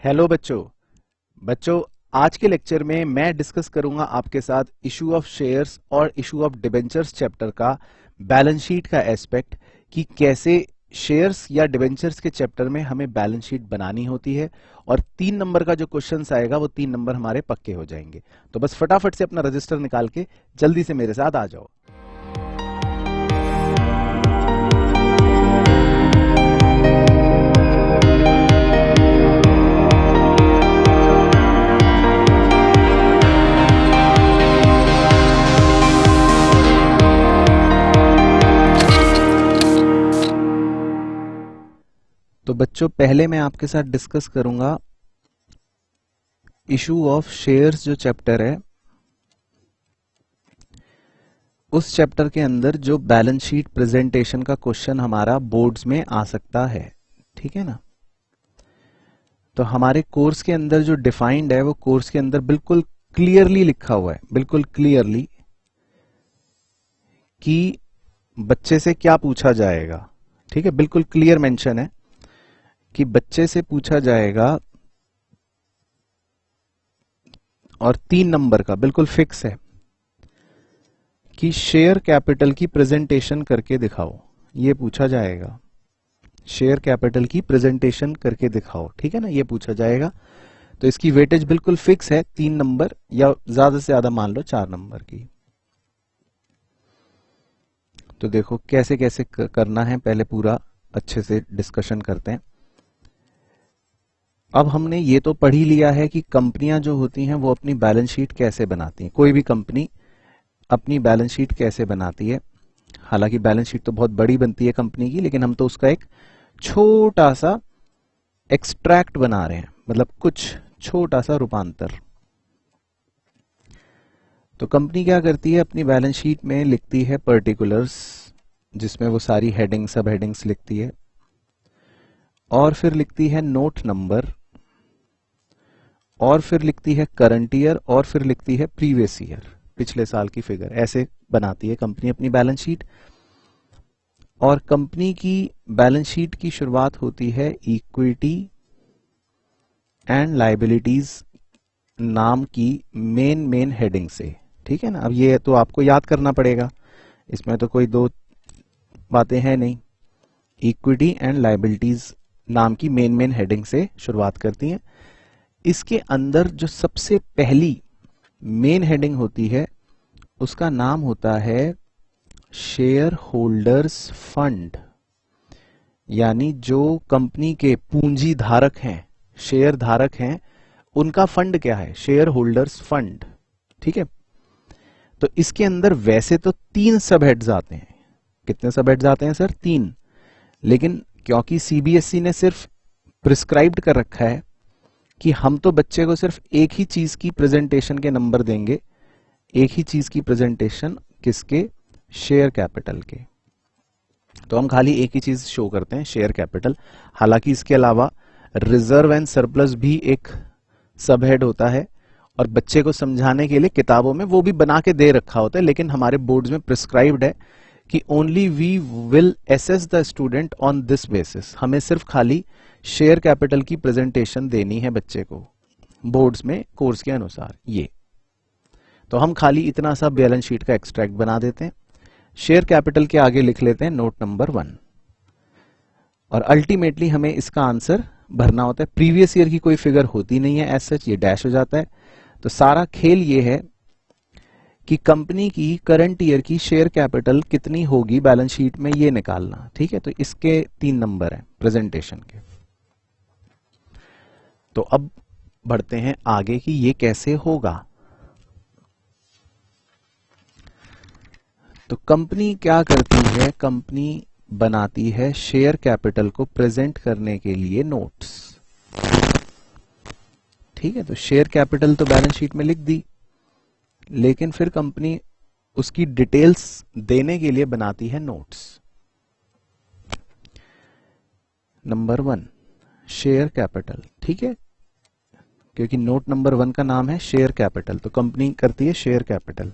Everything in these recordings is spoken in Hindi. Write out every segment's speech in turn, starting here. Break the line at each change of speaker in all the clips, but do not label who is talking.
हेलो बच्चों। बच्चों, आज के लेक्चर में मैं डिस्कस करूंगा आपके साथ इशू ऑफ शेयर्स और इशू ऑफ डिबेंचर्स चैप्टर का बैलेंस शीट का एस्पेक्ट कि कैसे शेयर्स या डिबेंचर्स के चैप्टर में हमें बैलेंस शीट बनानी होती है और 3 नंबर का जो क्वेश्चन आएगा वो 3 नंबर हमारे पक्के हो जाएंगे। तो बस फटाफट से अपना रजिस्टर निकाल के जल्दी से मेरे साथ आ जाओ। तो बच्चों, पहले मैं आपके साथ डिस्कस करूंगा इशू ऑफ शेयर्स जो चैप्टर है, उस चैप्टर के अंदर जो बैलेंस शीट प्रेजेंटेशन का क्वेश्चन हमारा बोर्ड्स में आ सकता है। ठीक है ना। तो हमारे कोर्स के अंदर जो डिफाइंड है वो कोर्स के अंदर बिल्कुल क्लियरली लिखा हुआ है, बिल्कुल क्लियरली कि बच्चे से क्या पूछा जाएगा। ठीक है, बिल्कुल क्लियर मेंशन है कि बच्चे से पूछा जाएगा और 3 नंबर का बिल्कुल फिक्स है कि शेयर कैपिटल की प्रेजेंटेशन करके दिखाओ। ये पूछा जाएगा, शेयर कैपिटल की प्रेजेंटेशन करके दिखाओ। ठीक है ना, ये पूछा जाएगा। तो इसकी वेटेज बिल्कुल फिक्स है 3 नंबर या ज्यादा से ज्यादा मान लो 4 नंबर की। तो देखो कैसे कैसे करना है, पहले पूरा अच्छे से डिस्कशन करते हैं। अब हमने ये तो पढ़ ही लिया है कि कंपनियां जो होती हैं वो अपनी बैलेंस शीट कैसे बनाती हैं। कोई भी कंपनी अपनी बैलेंस शीट कैसे बनाती है। हालांकि बैलेंस शीट तो बहुत बड़ी बनती है कंपनी की, लेकिन हम तो उसका एक छोटा सा एक्सट्रैक्ट बना रहे हैं, मतलब कुछ छोटा सा रूपांतर। तो कंपनी क्या करती है, अपनी बैलेंस शीट में लिखती है पर्टिकुलर्स, जिसमें वो सारी हेडिंग सब हेडिंग्स लिखती है, और फिर लिखती है नोट नंबर, और फिर लिखती है करंट ईयर, और फिर लिखती है प्रीवियस ईयर, पिछले साल की फिगर। ऐसे बनाती है कंपनी अपनी बैलेंस शीट। और कंपनी की बैलेंस शीट की शुरुआत होती है इक्विटी एंड लायबिलिटीज नाम की मेन हेडिंग से। ठीक है ना। अब ये तो आपको याद करना पड़ेगा, इसमें तो कोई दो बातें हैं नहीं। इक्विटी एंड लायबिलिटीज नाम की मेन हेडिंग से शुरुआत करती हैं। इसके अंदर जो सबसे पहली मेन हेडिंग होती है उसका नाम होता है शेयर होल्डर्स फंड, यानी जो कंपनी के पूंजी धारक हैं, शेयर धारक हैं, उनका फंड क्या है, शेयर होल्डर्स फंड। ठीक है। तो इसके अंदर वैसे तो 3 सब हेड्स आते हैं। कितने सब हेड्स आते हैं सर? 3। लेकिन क्योंकि सीबीएसई ने सिर्फ प्रिस्क्राइब्ड कर रखा है कि हम तो बच्चे को सिर्फ एक ही चीज की प्रेजेंटेशन के नंबर देंगे, एक ही चीज की प्रेजेंटेशन, किसके? शेयर कैपिटल के। तो हम खाली एक ही चीज शो करते हैं, शेयर कैपिटल। हालांकि इसके अलावा रिजर्व एंड सरप्लस भी एक सब हेड होता है, और बच्चे को समझाने के लिए किताबों में वो भी बना के दे रखा होता है, लेकिन हमारे बोर्ड्स में प्रिस्क्राइब्ड है कि only we will assess the student on this basis. हमें सिर्फ खाली शेयर कैपिटल की प्रेजेंटेशन देनी है बच्चे को बोर्ड्स में कोर्स के अनुसार। ये तो हम खाली इतना सा बैलेंस शीट का एक्सट्रैक्ट बना देते हैं, शेयर कैपिटल के आगे लिख लेते हैं नोट नंबर 1, और अल्टीमेटली हमें इसका आंसर भरना होता है। प्रीवियस ईयर की कोई फिगर होती नहीं है एज सच, ये डैश हो जाता है। तो सारा खेल ये है कि कंपनी की करंट ईयर की शेयर कैपिटल कितनी होगी बैलेंस शीट में, ये निकालना। ठीक है। तो इसके 3 नंबर हैं प्रेजेंटेशन के। तो अब बढ़ते हैं आगे कि ये कैसे होगा। तो कंपनी क्या करती है, कंपनी बनाती है शेयर कैपिटल को प्रेजेंट करने के लिए नोट्स। ठीक है। तो शेयर कैपिटल तो बैलेंस शीट में लिख दी, लेकिन फिर कंपनी उसकी डिटेल्स देने के लिए बनाती है नोट्स। Number 1 share capital. ठीक है, क्योंकि नोट नंबर 1 का नाम है शेयर कैपिटल, तो कंपनी करती है शेयर कैपिटल।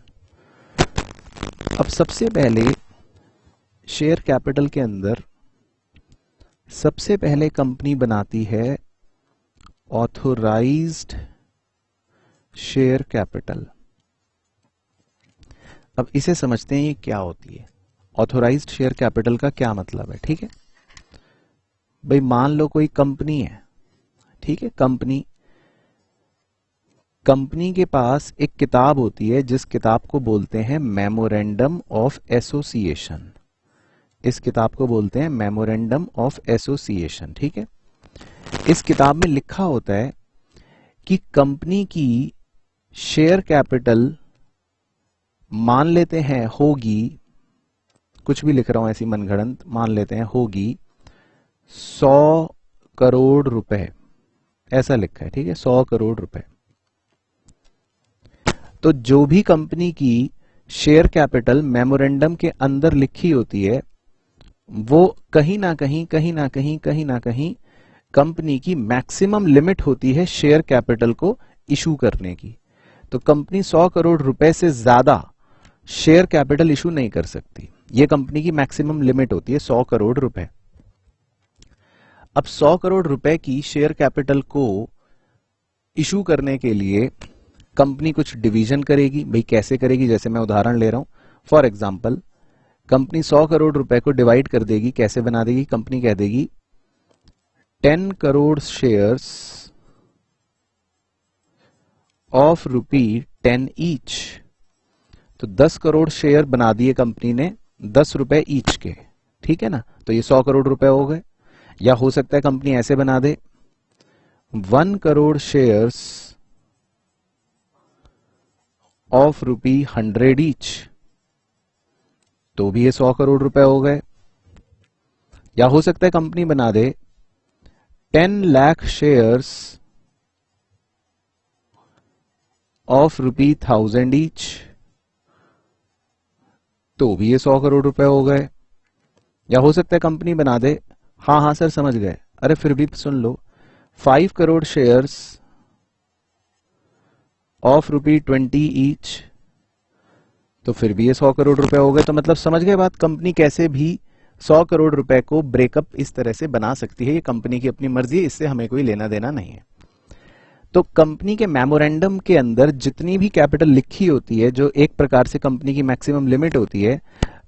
अब सबसे पहले शेयर कैपिटल के अंदर सबसे पहले कंपनी बनाती है ऑथोराइज्ड शेयर कैपिटल। अब इसे समझते हैं ये क्या होती है। ऑथोराइज्ड शेयर कैपिटल का क्या मतलब है, ठीक है भाई। मान लो कोई कंपनी है, ठीक है, कंपनी के पास एक किताब होती है जिस किताब को बोलते हैं मेमोरेंडम ऑफ एसोसिएशन। इस किताब को बोलते हैं मेमोरेंडम ऑफ एसोसिएशन, ठीक है। इस किताब में लिखा होता है कि कंपनी की शेयर कैपिटल मान लेते हैं होगी, कुछ भी लिख रहा हूं ऐसी मनगढ़ंत, मान लेते हैं होगी 100 करोड़ रुपए, ऐसा लिखा है, ठीक है, 100 करोड़ रुपए। तो जो भी कंपनी की शेयर कैपिटल मेमोरेंडम के अंदर लिखी होती है वो कहीं ना कहीं कंपनी की मैक्सिमम लिमिट होती है शेयर कैपिटल को इशू करने की। तो कंपनी 100 करोड़ रुपए से ज्यादा शेयर कैपिटल इशू नहीं कर सकती, ये कंपनी की मैक्सिमम लिमिट होती है 100 करोड़ रुपए। अब 100 करोड़ रुपए की शेयर कैपिटल को इशू करने के लिए कंपनी कुछ डिवीजन करेगी। भाई कैसे करेगी, जैसे मैं उदाहरण ले रहा हूं, फॉर एग्जांपल कंपनी 100 करोड़ रुपए को डिवाइड कर देगी। कैसे बना देगी, कंपनी कह देगी 10 करोड़ शेयर्स ऑफ ₹10 ईच। तो 10 करोड़ शेयर बना दिए कंपनी ने 10 रुपए ईच के, ठीक है ना। तो ये 100 करोड़ रुपए हो गए। या हो सकता है कंपनी ऐसे बना दे 1 करोड़ शेयर्स ऑफ ₹100 ईच, तो भी ये 100 करोड़ रुपए हो गए। या हो सकता है कंपनी बना दे 10 लाख शेयर्स ऑफ ₹1000 ईच, तो भी ये 100 करोड़ रुपए हो गए। या हो सकता है कंपनी बना दे, हाँ सर समझ गए, अरे फिर भी सुन लो, 5 करोड़ शेयर्स ऑफ ₹20 ईच, तो फिर भी ये 100 करोड़ रुपए हो गए। तो मतलब समझ गए बात, कंपनी कैसे भी 100 करोड़ रुपए को ब्रेकअप इस तरह से बना सकती है। ये कंपनी की अपनी मर्जी है, इससे हमें कोई लेना देना नहीं है। तो कंपनी के मेमोरेंडम के अंदर जितनी भी कैपिटल लिखी होती है, जो एक प्रकार से कंपनी की मैक्सिमम लिमिट होती है,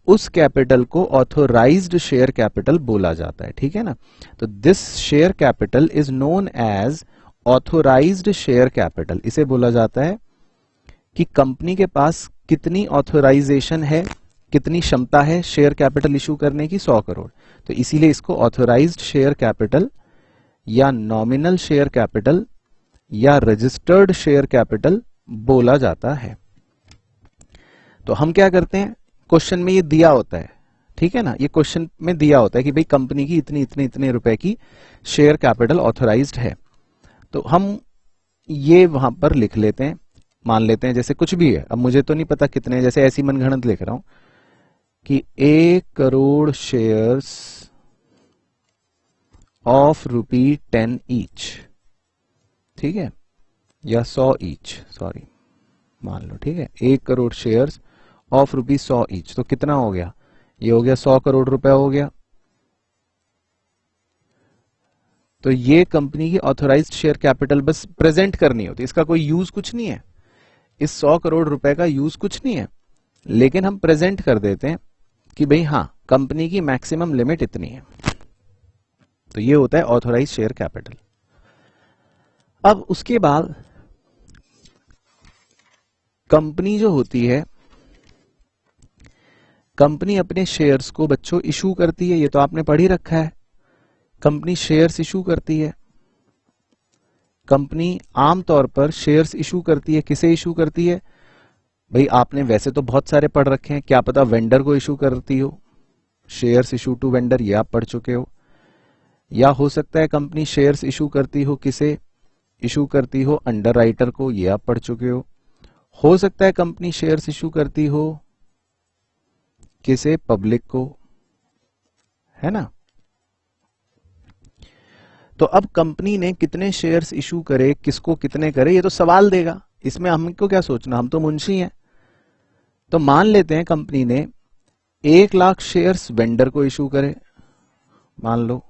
उस कैपिटल को ऑथोराइज्ड शेयर कैपिटल बोला जाता है, ठीक है ना। तो this share capital is known as authorised share capital. इसे बोला जाता है कि कंपनी के पास कितनी ऑथोराइजेशन है, कितनी क्षमता है शेयर कैपिटल इशू करने की, 100 करोड़। तो इसीलिए इसको ऑथोराइज्ड शेयर कैपिटल या नॉमिनल शेयर कैपिटल या रजिस्टर्ड शेयर कैपिटल बोला जाता है। तो हम क्या करते हैं, क्वेश्चन में ये दिया होता है, ठीक है ना, ये क्वेश्चन में दिया होता है कि भाई कंपनी की इतने रुपए की शेयर कैपिटल ऑथोराइज्ड है। तो हम ये वहां पर लिख लेते हैं, मान लेते हैं जैसे कुछ भी है, अब मुझे तो नहीं पता कितने, जैसे ऐसी मनगढ़ंत लिख रहा हूं कि 1 करोड़ शेयर्स ऑफ ₹10 ईच, ठीक है, या 100 ईच, सॉरी मान लो, ठीक है, 1 करोड़ शेयर्स ऑफ ₹100 ईच। तो कितना हो गया, ये हो गया 100 करोड़ रुपए हो गया। तो ये कंपनी की ऑथोराइज्ड शेयर कैपिटल बस प्रेजेंट करनी होती है, इसका कोई यूज कुछ नहीं है, इस 100 करोड़ रुपए का यूज कुछ नहीं है, लेकिन हम प्रेजेंट कर देते हैं कि भाई हाँ कंपनी की मैक्सिमम लिमिट इतनी है। तो ये होता है ऑथोराइज्ड शेयर कैपिटल। अब उसके बाद कंपनी जो होती है, कंपनी अपने शेयर्स को बच्चों इशू करती है, ये तो आपने पढ़ ही रखा है, कंपनी शेयर्स इशू करती है। कंपनी आमतौर पर शेयर्स इशू करती है, किसे इशू करती है भाई, आपने वैसे तो बहुत सारे पढ़ रखे हैं, क्या पता वेंडर को इशू करती हो, शेयर्स इशू टू वेंडर, ये आप पढ़ चुके हो। या हो सकता है कंपनी शेयर्स इशू करती हो, किसे इशू करती हो, अंडरराइटर को, ये आप पढ़ चुके हो सकता है कंपनी शेयर्स इशू करती हो किसे, पब्लिक को, है ना। तो अब कंपनी ने कितने शेयर्स इशू करे, किसको कितने करे, ये तो सवाल देगा, इसमें हमको क्या सोचना, हम तो मुंशी हैं। तो मान लेते हैं कंपनी ने 1 लाख शेयर्स वेंडर को इशू करे, मान लो,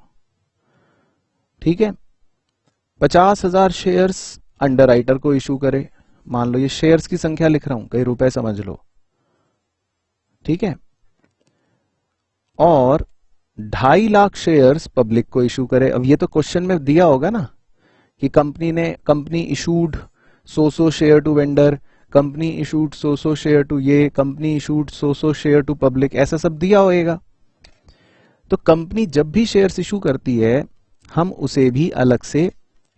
ठीक है, 50,000 शेयर्स अंडरराइटर को इशू करे, मान लो ये शेयर्स की संख्या लिख रहा हूं, कई रुपए समझ लो, ठीक है, और 2.5 लाख शेयर्स पब्लिक को इशू करे। अब ये तो क्वेश्चन में दिया होगा ना कि कंपनी इशूड सो share to vendor, company issued सो शेयर टू ये, कंपनी इशूड सो शेयर टू पब्लिक, ऐसा सब दिया होएगा। तो कंपनी जब भी शेयर्स इशू करती है हम उसे भी अलग से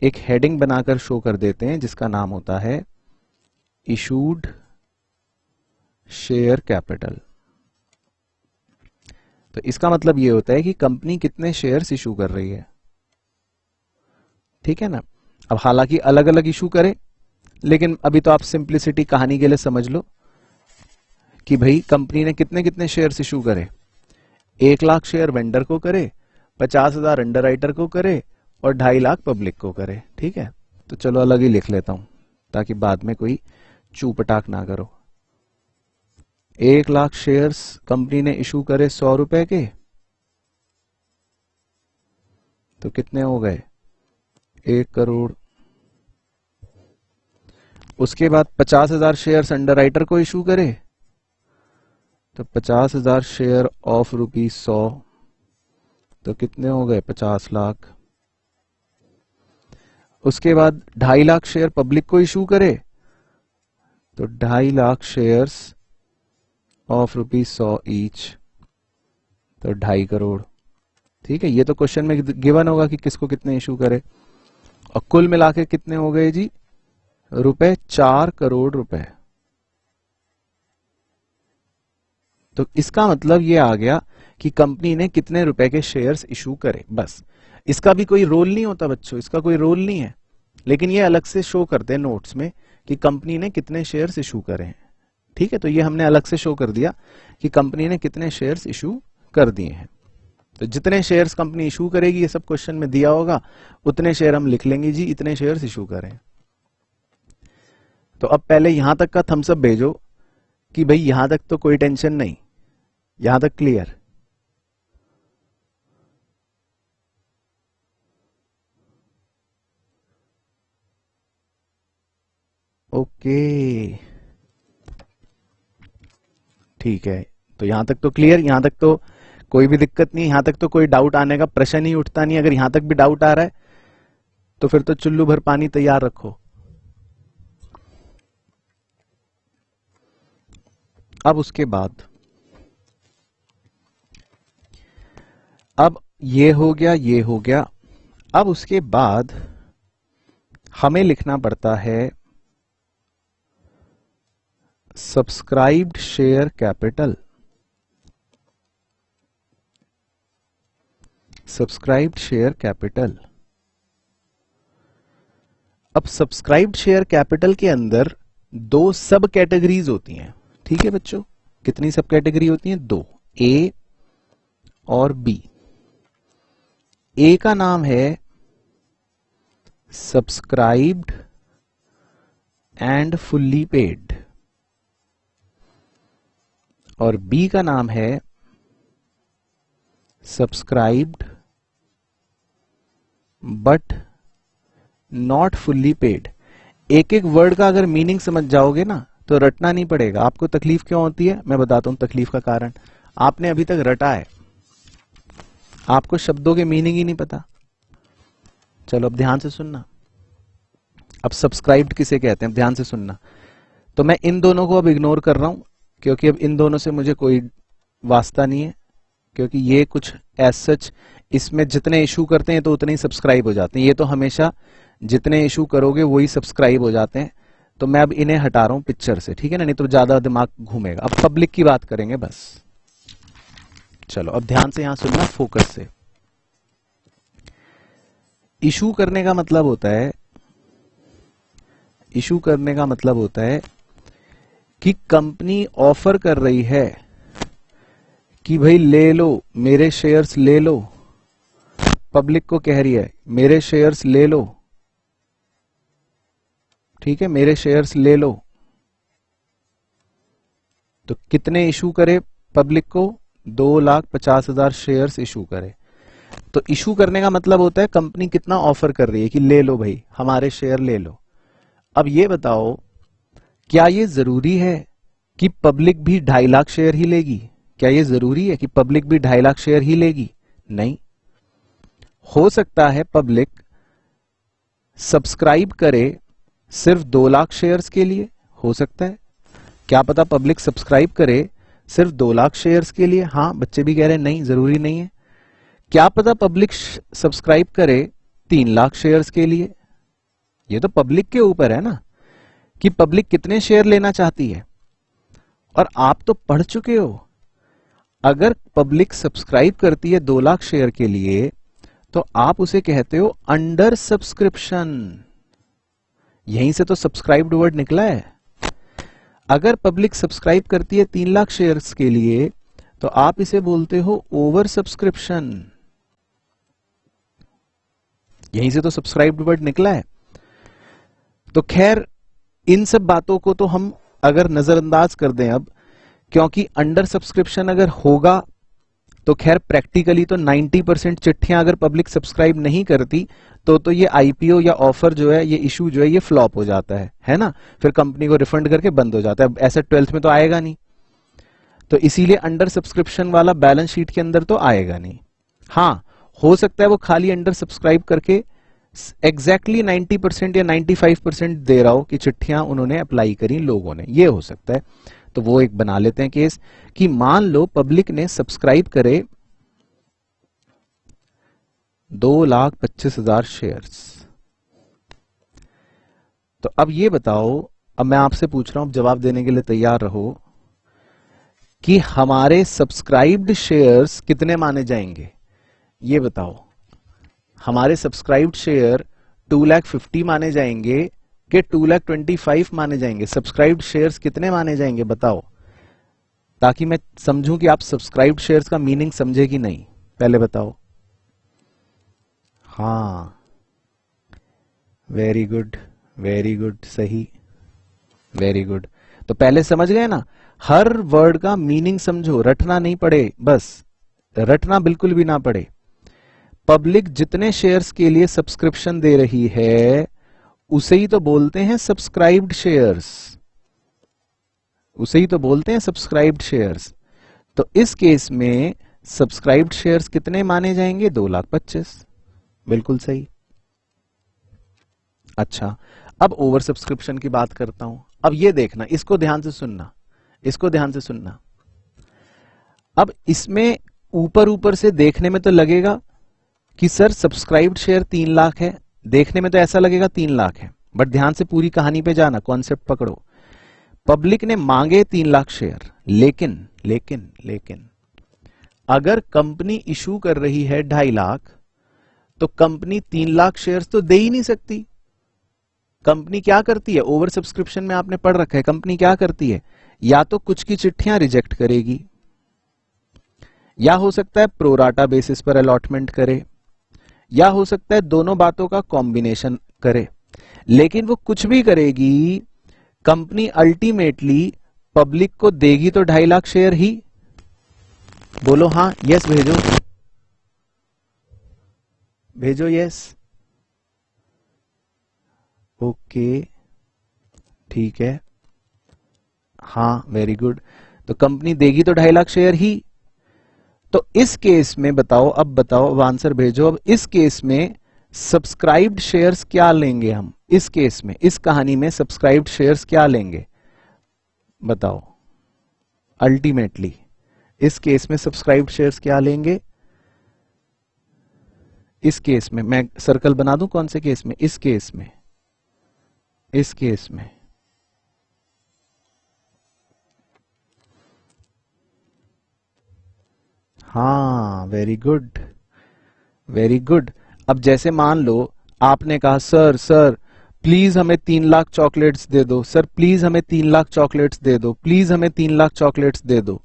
एक हेडिंग बनाकर शो कर देते हैं जिसका नाम होता है इशूड शेयर कैपिटल। तो इसका मतलब ये होता है कि कंपनी कितने शेयर्स इशू कर रही है, ठीक है ना। अब हालांकि अलग अलग इशू करे, लेकिन अभी तो आप सिंप्लिसिटी कहानी के लिए समझ लो कि भाई कंपनी ने कितने कितने शेयर्स इशू करे, 1 लाख शेयर वेंडर को करे, 50,000 अंडरराइटर को करे और 2.5 लाख पब्लिक को करे, ठीक है। तो चलो अलग ही लिख लेता हूं ताकि बाद में कोई चूपटाक ना करो। 1 लाख शेयर्स कंपनी ने इशू करे 100 रुपए के, तो कितने हो गए, 1 करोड़। उसके बाद 50,000 शेयर्स अंडरराइटर को इशू करे, तो 50,000 शेयर ऑफ ₹100, तो कितने हो गए, 50 लाख। उसके बाद 2.5 लाख शेयर पब्लिक को इशू करे, तो 2.5 लाख शेयर्स ऑफ ₹100 ईच, तो 2.5 करोड़, ठीक है। ये तो क्वेश्चन में गिवन होगा कि किसको कितने इशू करे, और कुल मिला के कितने हो गए जी, ₹4 करोड़। तो इसका मतलब ये आ गया कि कंपनी ने कितने रुपए के शेयर्स इशू करे, बस। इसका भी कोई रोल नहीं होता बच्चों, इसका कोई रोल नहीं है, लेकिन ये अलग से शो करते हैं नोट्स में कि कंपनी ने कितने शेयर्स इशू करे हैं, ठीक है। तो ये हमने अलग से शो कर दिया कि कंपनी ने कितने शेयर्स इशू कर दिए हैं। तो जितने शेयर्स कंपनी इशू करेगी, ये सब क्वेश्चन में दिया होगा, उतने शेयर हम लिख लेंगे जी, इतने शेयर्स इशू करें। तो अब पहले यहां तक का थम्सअप भेजो कि भाई यहां तक तो कोई टेंशन नहीं, यहां तक क्लियर। ओके, ठीक है। तो यहां तक तो क्लियर, यहां तक तो कोई भी दिक्कत नहीं, यहां तक तो कोई डाउट आने का प्रश्न ही उठता नहीं। अगर यहां तक भी डाउट आ रहा है तो फिर तो चुल्लू भर पानी तैयार रखो। अब उसके बाद, अब ये हो गया, ये हो गया। अब उसके बाद हमें लिखना पड़ता है subscribed share capital. Subscribed share capital. अब सब्सक्राइब्ड शेयर कैपिटल के अंदर 2 सब कैटेगरीज होती हैं, ठीक है बच्चों। कितनी सब कैटेगरी होती हैं, 2, ए और बी। ए का नाम है सब्सक्राइब्ड एंड फुल्ली पेड, और बी का नाम है subscribed but not fully paid. एक एक वर्ड का अगर मीनिंग समझ जाओगे ना तो रटना नहीं पड़ेगा। आपको तकलीफ क्यों होती है, मैं बताता हूं तकलीफ का कारण। आपने अभी तक रटा है, आपको शब्दों के मीनिंग ही नहीं पता। चलो अब ध्यान से सुनना। अब सब्सक्राइब्ड किसे कहते हैं, ध्यान से सुनना। तो मैं इन दोनों को अब इग्नोर कर रहा हूं क्योंकि अब इन दोनों से मुझे कोई वास्ता नहीं है, क्योंकि ये कुछ एज सच इसमें जितने इशू करते हैं तो उतने ही सब्सक्राइब हो जाते हैं। ये तो हमेशा जितने इशू करोगे वही सब्सक्राइब हो जाते हैं। तो मैं अब इन्हें हटा रहा हूं पिक्चर से, ठीक है ना, नहीं तो ज्यादा दिमाग घूमेगा। अब पब्लिक की बात करेंगे बस। चलो अब ध्यान से यहां सुनना, फोकस से। इशू करने का मतलब होता है, इशू करने का मतलब होता है कि कंपनी ऑफर कर रही है कि भाई ले लो मेरे शेयर्स ले लो। पब्लिक को कह रही है मेरे शेयर्स ले लो, ठीक है, मेरे शेयर्स ले लो। तो कितने इशू करे पब्लिक को, 2,50,000 शेयर्स इशू करे। तो इशू करने का मतलब होता है कंपनी कितना ऑफर कर रही है कि ले लो भाई हमारे शेयर ले लो। अब ये बताओ क्या ये जरूरी है कि पब्लिक भी 2.5 लाख शेयर ही लेगी? क्या ये जरूरी है कि पब्लिक भी 2.5 लाख शेयर ही लेगी? नहीं। हो सकता है पब्लिक सब्सक्राइब करे सिर्फ 2 लाख शेयर्स के लिए, हो सकता है। क्या पता पब्लिक सब्सक्राइब करे सिर्फ 2 लाख शेयर्स के लिए। हाँ, बच्चे भी कह रहे हैं नहीं, जरूरी नहीं है। क्या पता पब्लिक सब्सक्राइब करे 3 लाख शेयर्स के लिए। ये तो पब्लिक के ऊपर है ना कि पब्लिक कितने शेयर लेना चाहती है। और आप तो पढ़ चुके हो, अगर पब्लिक सब्सक्राइब करती है 2 लाख शेयर के लिए तो आप उसे कहते हो अंडर सब्सक्रिप्शन। यहीं से तो सब्सक्राइब्ड वर्ड निकला है। अगर पब्लिक सब्सक्राइब करती है 3 लाख शेयर्स के लिए तो आप इसे बोलते हो ओवर सब्सक्रिप्शन। यहीं से तो सब्सक्राइब्ड वर्ड निकला है। तो खैर इन सब बातों को तो हम अगर नजरअंदाज कर दें अब, क्योंकि अंडर सब्सक्रिप्शन अगर होगा तो खैर प्रैक्टिकली तो 90% चिट्ठियां अगर पब्लिक सब्सक्राइब नहीं करती तो ये आईपीओ या ऑफर जो है, ये इशू जो है, ये फ्लॉप हो जाता है ना। फिर कंपनी को रिफंड करके बंद हो जाता है। ऐसा 12th में तो आएगा नहीं, तो इसीलिए अंडर सब्सक्रिप्शन वाला बैलेंस शीट के अंदर तो आएगा नहीं। हाँ, हो सकता है वो खाली अंडर सब्सक्राइब करके एग्जैक्टली 90% या 95% दे रहा हो कि चिट्ठियां उन्होंने अप्लाई करी लोगों ने, ये हो सकता है। तो वो एक बना लेते हैं केस कि मान लो पब्लिक ने सब्सक्राइब करे 2,25,000 शेयर्स। तो अब ये बताओ, अब मैं आपसे पूछ रहा हूं, जवाब देने के लिए तैयार रहो कि हमारे सब्सक्राइब्ड शेयर्स कितने माने जाएंगे। ये बताओ, हमारे सब्सक्राइब्ड शेयर 2,50,000 माने जाएंगे कि 2,25,000 माने जाएंगे? सब्सक्राइब्ड शेयर्स कितने माने जाएंगे बताओ, ताकि मैं समझूं कि आप सब्सक्राइब्ड शेयर्स का मीनिंग समझे कि नहीं। पहले बताओ। हाँ, वेरी गुड, वेरी गुड, सही, वेरी गुड। तो पहले समझ गए ना, हर वर्ड का मीनिंग समझो, रटना नहीं पड़े, बस रटना बिल्कुल भी ना पड़े। पब्लिक जितने शेयर्स के लिए सब्सक्रिप्शन दे रही है उसे ही तो बोलते हैं सब्सक्राइब्ड शेयर्स, उसे ही तो बोलते हैं सब्सक्राइब्ड शेयर्स। तो इस केस में सब्सक्राइब्ड शेयर्स कितने माने जाएंगे? 2,25,000, बिल्कुल सही। अच्छा, अब ओवर सब्सक्रिप्शन की बात करता हूं। अब ये देखना, इसको ध्यान से सुनना, इसको ध्यान से सुनना। अब इसमें ऊपर ऊपर से देखने में तो लगेगा कि सर सब्सक्राइब्ड शेयर 3 लाख है, देखने में तो ऐसा लगेगा 3 लाख है, बट ध्यान से पूरी कहानी पे जाना, कॉन्सेप्ट पकड़ो। पब्लिक ने मांगे 3 लाख शेयर, लेकिन लेकिन लेकिन अगर कंपनी इशू कर रही है 2.5 लाख, तो कंपनी 3 लाख शेयर्स तो दे ही नहीं सकती। कंपनी क्या करती है, ओवर सब्सक्रिप्शन में आपने पढ़ रखा है, कंपनी क्या करती है, या तो कुछ की चिट्ठियां रिजेक्ट करेगी, या हो सकता है प्रोराटा बेसिस पर अलॉटमेंट करे, या हो सकता है दोनों बातों का कॉम्बिनेशन करे। लेकिन वो कुछ भी करेगी, कंपनी अल्टीमेटली पब्लिक को देगी तो 2.5 लाख शेयर ही। बोलो हाँ, यस भेजो, भेजो यस। ओके, ठीक है, हाँ, वेरी गुड। तो कंपनी देगी तो 2.5 लाख शेयर ही। तो इस केस में बताओ, अब बताओ, अब आंसर भेजो। अब इस केस में सब्सक्राइब्ड शेयर्स क्या लेंगे हम? इस केस में, इस कहानी में सब्सक्राइब्ड शेयर्स क्या लेंगे बताओ? अल्टीमेटली इस केस में सब्सक्राइब्ड शेयर्स क्या लेंगे? इस केस में मैं सर्कल बना दूं, कौन से केस में? इस केस में, इस केस में। हाँ, वेरी गुड, वेरी गुड। अब जैसे मान लो आपने कहा सर सर प्लीज हमें 3 लाख चॉकलेट्स दे दो, सर प्लीज हमें 3 लाख चॉकलेट्स दे दो, प्लीज हमें 3 लाख चॉकलेट्स दे दो।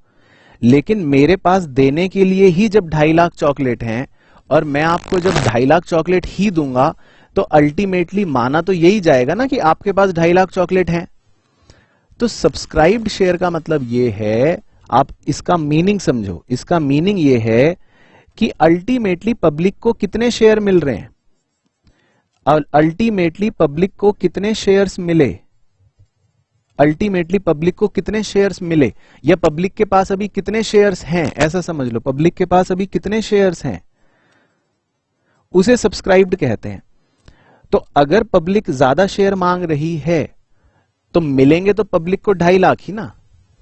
लेकिन मेरे पास देने के लिए ही जब 2.5 लाख चॉकलेट हैं, और मैं आपको जब 2.5 लाख चॉकलेट ही दूंगा, तो अल्टीमेटली माना तो यही जाएगा ना कि आपके पास 2.5 लाख चॉकलेट हैं। तो सब्सक्राइब्ड शेयर का मतलब ये है, आप इसका मीनिंग समझो, इसका मीनिंग ये है कि अल्टीमेटली पब्लिक को कितने शेयर मिल रहे हैं, अल्टीमेटली पब्लिक को कितने शेयर्स मिले, अल्टीमेटली पब्लिक को कितने शेयर्स मिले, या पब्लिक के पास अभी कितने शेयर्स हैं, ऐसा समझ लो, पब्लिक के पास अभी कितने शेयर्स हैं, उसे सब्सक्राइब्ड कहते हैं। तो अगर पब्लिक ज्यादा शेयर मांग रही है तो मिलेंगे तो पब्लिक को 2.5 लाख ही ना,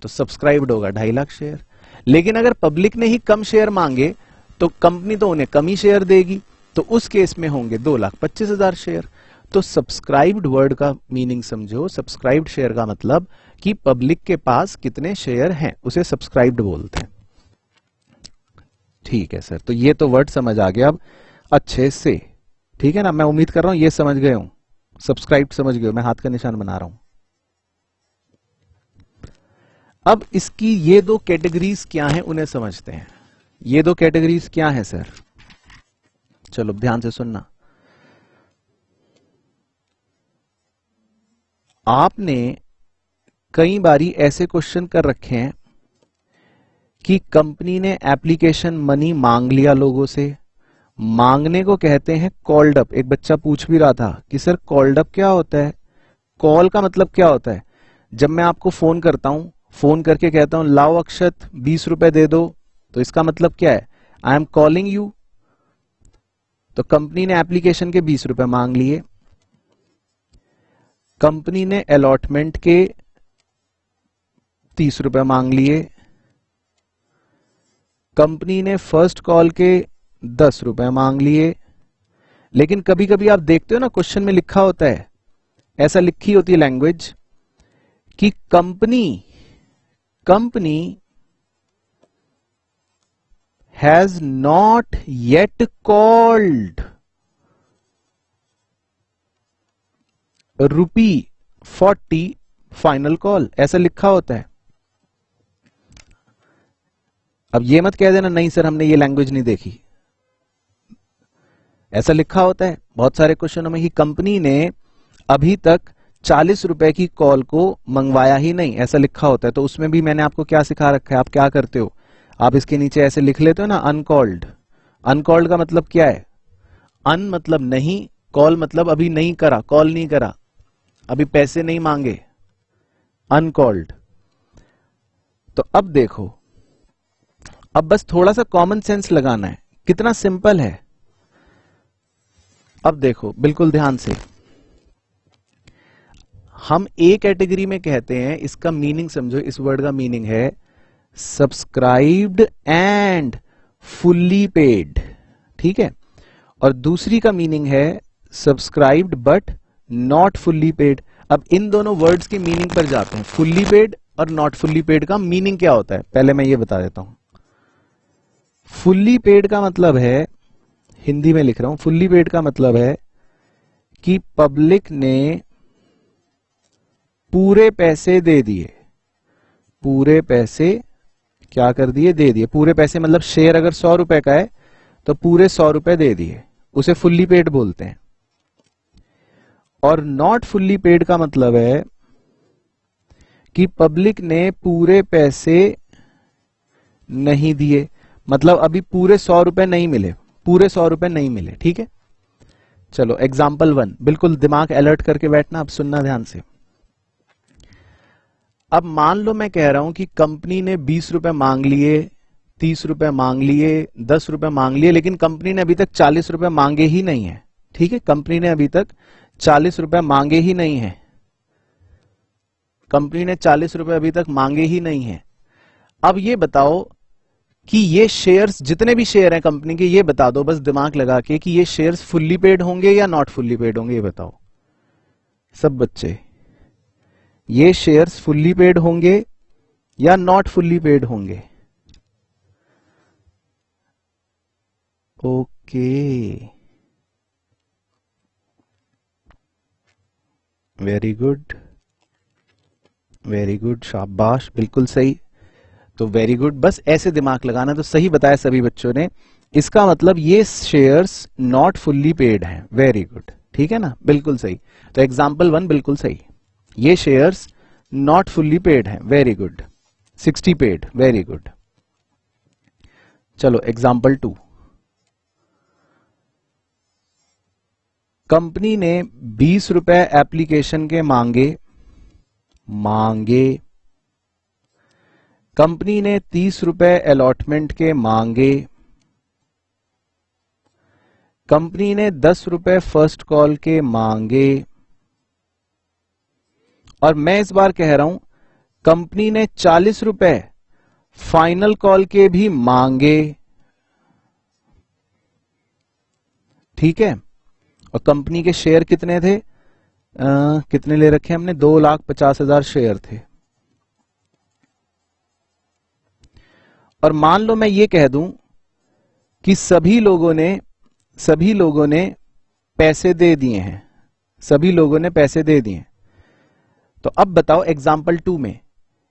तो सब्सक्राइब्ड होगा 2.5 लाख शेयर। लेकिन अगर पब्लिक ने ही कम शेयर मांगे तो कंपनी तो उन्हें कम ही शेयर देगी, तो उस केस में होंगे 2,25,000 शेयर। तो सब्सक्राइब्ड वर्ड का मीनिंग समझो, सब्सक्राइब्ड शेयर का मतलब कि पब्लिक के पास कितने शेयर हैं, उसे सब्सक्राइब्ड बोलते हैं। ठीक है सर, तो ये तो वर्ड समझ आ गया अब अच्छे से, ठीक है ना। मैं उम्मीद कर रहा हूं ये समझ गए हूं, सब्सक्राइब्ड समझ गए हो, मैं हाथ का निशान बना रहा हूं। अब इसकी ये 2 कैटेगरीज क्या हैं उन्हें समझते हैं। ये 2 कैटेगरीज क्या हैं सर, चलो ध्यान से सुनना। आपने कई बारी ऐसे क्वेश्चन कर रखे हैं कि कंपनी ने एप्लीकेशन मनी मांग लिया लोगों से, मांगने को कहते हैं कॉल्ड अप। एक बच्चा पूछ भी रहा था कि सर कॉल्ड अप क्या होता है, कॉल का मतलब क्या होता है। जब मैं आपको फोन करता हूं, फोन करके कहता हूं लाओ अक्षत 20 रुपए दे दो, तो इसका मतलब क्या है, आई एम कॉलिंग यू। तो कंपनी ने एप्लीकेशन के 20 रुपए मांग लिए, कंपनी ने अलॉटमेंट के 30 रुपए मांग लिए, कंपनी ने फर्स्ट कॉल के 10 रुपए मांग लिए। लेकिन कभी कभी आप देखते हो ना क्वेश्चन में लिखा होता है, ऐसा लिखी होती है लैंग्वेज कि company has not yet called ₹40 final call, ऐसा लिखा होता है। अब ये मत कह देना नहीं सर हमने ये लैंग्वेज नहीं देखी, ऐसा लिखा होता है बहुत सारे क्वेश्चनों में कि कंपनी ने अभी तक 40 रुपए की कॉल को मंगवाया ही नहीं, ऐसा लिखा होता है। तो उसमें भी मैंने आपको क्या सिखा रखा है, आप क्या करते हो, आप इसके नीचे ऐसे लिख लेते हो ना अनकॉल्ड। अनकॉल्ड का मतलब क्या है, अन मतलब नहीं, कॉल मतलब अभी नहीं करा, कॉल नहीं करा, अभी पैसे नहीं मांगे, अनकॉल्ड। तो अब देखो, अब बस थोड़ा सा कॉमन सेंस लगाना है, कितना सिंपल है। अब देखो बिल्कुल ध्यान से, हम ए कैटेगरी में कहते हैं, इसका मीनिंग समझो, इस वर्ड का मीनिंग है सब्सक्राइब्ड एंड फुल्ली पेड, ठीक है। और दूसरी का मीनिंग है subscribed but not fully paid. अब इन दोनों वर्ड्स के मीनिंग पर जाते हैं, फुल्ली पेड और नॉट फुल्ली पेड का मीनिंग क्या होता है, पहले मैं ये बता देता हूं। फुल्ली पेड का मतलब है, हिंदी में लिख रहा हूं, फुल्ली पेड का मतलब है कि पब्लिक ने पूरे पैसे दे दिए, पूरे पैसे क्या कर दिए, दे दिए। पूरे पैसे मतलब शेयर अगर 100 रुपए का है तो पूरे 100 रुपए दे दिए, उसे फुल्ली पेड बोलते हैं। और नॉट फुल्ली पेड का मतलब है कि पब्लिक ने पूरे पैसे नहीं दिए, मतलब अभी पूरे 100 रुपए नहीं मिले, पूरे 100 रुपए नहीं मिले, ठीक है। चलो एग्जाम्पल 1, बिल्कुल दिमाग अलर्ट करके बैठना, अब सुनना ध्यान से। अब मान लो मैं कह रहा हूं कि कंपनी ने 20 रुपए मांग लिए, 30 रुपए मांग लिए, 10 रुपए मांग लिए, लेकिन कंपनी ने अभी तक 40 रुपए मांगे ही नहीं है, ठीक है। कंपनी ने अभी तक 40 रुपए मांगे ही नहीं है, कंपनी ने 40 रुपए अभी तक मांगे ही नहीं है। अब ये बताओ कि ये शेयर्स, जितने भी शेयर हैं कंपनी के, ये बता दो बस दिमाग लगा के कि ये शेयर्स फुल्ली पेड होंगे या नॉट फुल्ली पेड होंगे, ये बताओ सब बच्चे, ये शेयर्स फुल्ली पेड होंगे या नॉट फुल्ली पेड होंगे। Okay, very good, very good, शाबाश, बिल्कुल सही। तो वेरी गुड, बस ऐसे दिमाग लगाना। तो सही बताया सभी बच्चों ने, इसका मतलब ये शेयर्स नॉट फुल्ली पेड हैं। वेरी गुड, ठीक है ना, बिल्कुल सही। तो एग्जाम्पल 1 बिल्कुल सही, ये शेयर्स नॉट फुल्ली पेड हैं। Very good, 60 paid, very good. चलो एग्जाम्पल 2, कंपनी ने 20 रुपए एप्लीकेशन के मांगे। कंपनी ने 30 रुपए अलॉटमेंट के मांगे। कंपनी ने 10 रुपए फर्स्ट कॉल के मांगे। और मैं इस बार कह रहा हूं कंपनी ने 40 रुपए फाइनल कॉल के भी मांगे। ठीक है, और कंपनी के शेयर कितने थे? कितने ले रखे हमने? 2,50,000 शेयर थे। और मान लो मैं ये कह दूं कि सभी लोगों ने पैसे दे दिए हैं। सभी लोगों ने पैसे दे दिए। तो अब बताओ एग्जाम्पल 2 में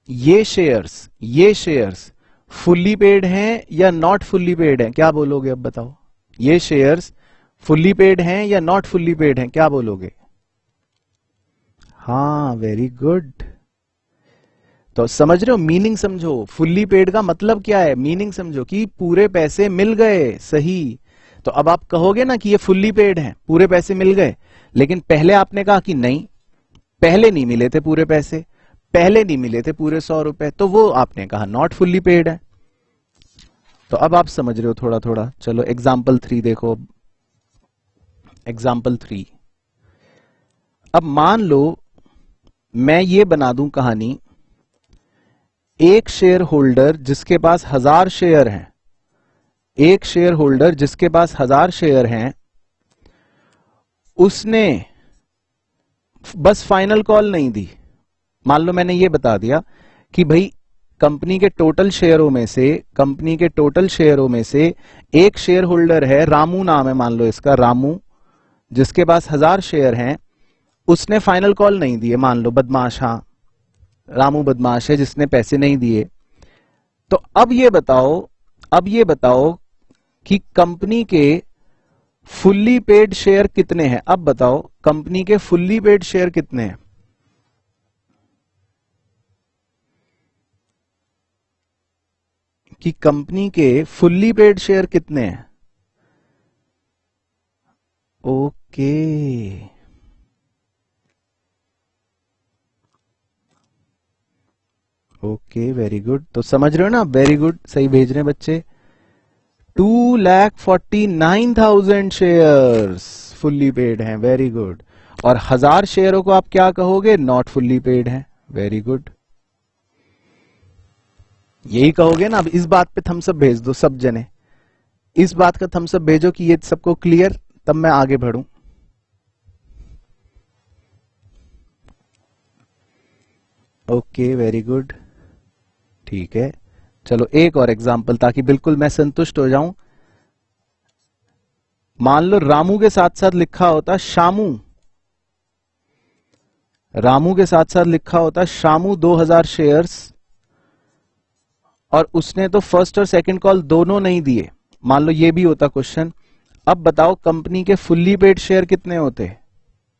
ये शेयर्स फुल्ली पेड हैं या नॉट फुल्ली पेड हैं? क्या बोलोगे? अब बताओ, ये शेयर्स फुल्ली पेड हैं या नॉट फुल्ली पेड हैं? क्या बोलोगे? हाँ, वेरी गुड। तो समझ रहे हो? मीनिंग समझो। फुल्ली पेड का मतलब क्या है? मीनिंग समझो कि पूरे पैसे मिल गए। सही। तो अब आप कहोगे ना कि ये फुल्ली पेड हैं, पूरे पैसे मिल गए। लेकिन पहले आपने कहा कि नहीं, पहले नहीं मिले थे पूरे पैसे, पहले नहीं मिले थे पूरे 100 रुपए, तो वो आपने कहा नॉट फुल्ली पेड है। तो अब आप समझ रहे हो थोड़ा थोड़ा। चलो एग्जाम्पल 3 देखो। एग्जाम्पल 3, अब मान लो मैं ये बना दूं कहानी, एक शेयर होल्डर जिसके पास 1000 शेयर हैं, एक शेयर होल्डर जिसके पास 1000 शेयर हैं, उसने बस फाइनल कॉल नहीं दी। मान लो मैंने ये बता दिया कि भाई कंपनी के टोटल शेयरों में से एक शेयर होल्डर है, रामू नाम है मान लो इसका, रामू, जिसके पास 1000 शेयर हैं, उसने फाइनल कॉल नहीं दिए। मान लो बदमाश, हाँ रामू बदमाश है जिसने पैसे नहीं दिए। तो अब ये बताओ कि कंपनी के फुल्ली पेड शेयर कितने हैं? अब बताओ कंपनी के फुल्ली पेड शेयर कितने हैं? कि कंपनी के फुल्ली पेड शेयर कितने हैं? Okay, very good. तो समझ रहे हो ना? वेरी गुड, सही भेज रहे हैं बच्चे। 2,49,000 शेयर्स फुल्ली पेड हैं। Very good. और 1000 शेयरों को आप क्या कहोगे? नॉट फुल्ली पेड हैं। वेरी गुड, यही कहोगे ना। अब इस बात पे थम्स अप भेज दो सब जने, इस बात का थम्स अप भेजो कि ये सबको क्लियर, तब मैं आगे बढ़ूं। ओके, वेरी गुड, ठीक है। चलो एक और एग्जांपल, ताकि बिल्कुल मैं संतुष्ट हो जाऊं। मान लो रामू के साथ साथ लिखा होता शामू, रामू के साथ साथ लिखा होता शामू 2000 शेयर्स, और उसने तो फर्स्ट और सेकंड कॉल दोनों नहीं दिए। मान लो ये भी होता क्वेश्चन। अब बताओ कंपनी के फुल्ली पेड शेयर कितने होते?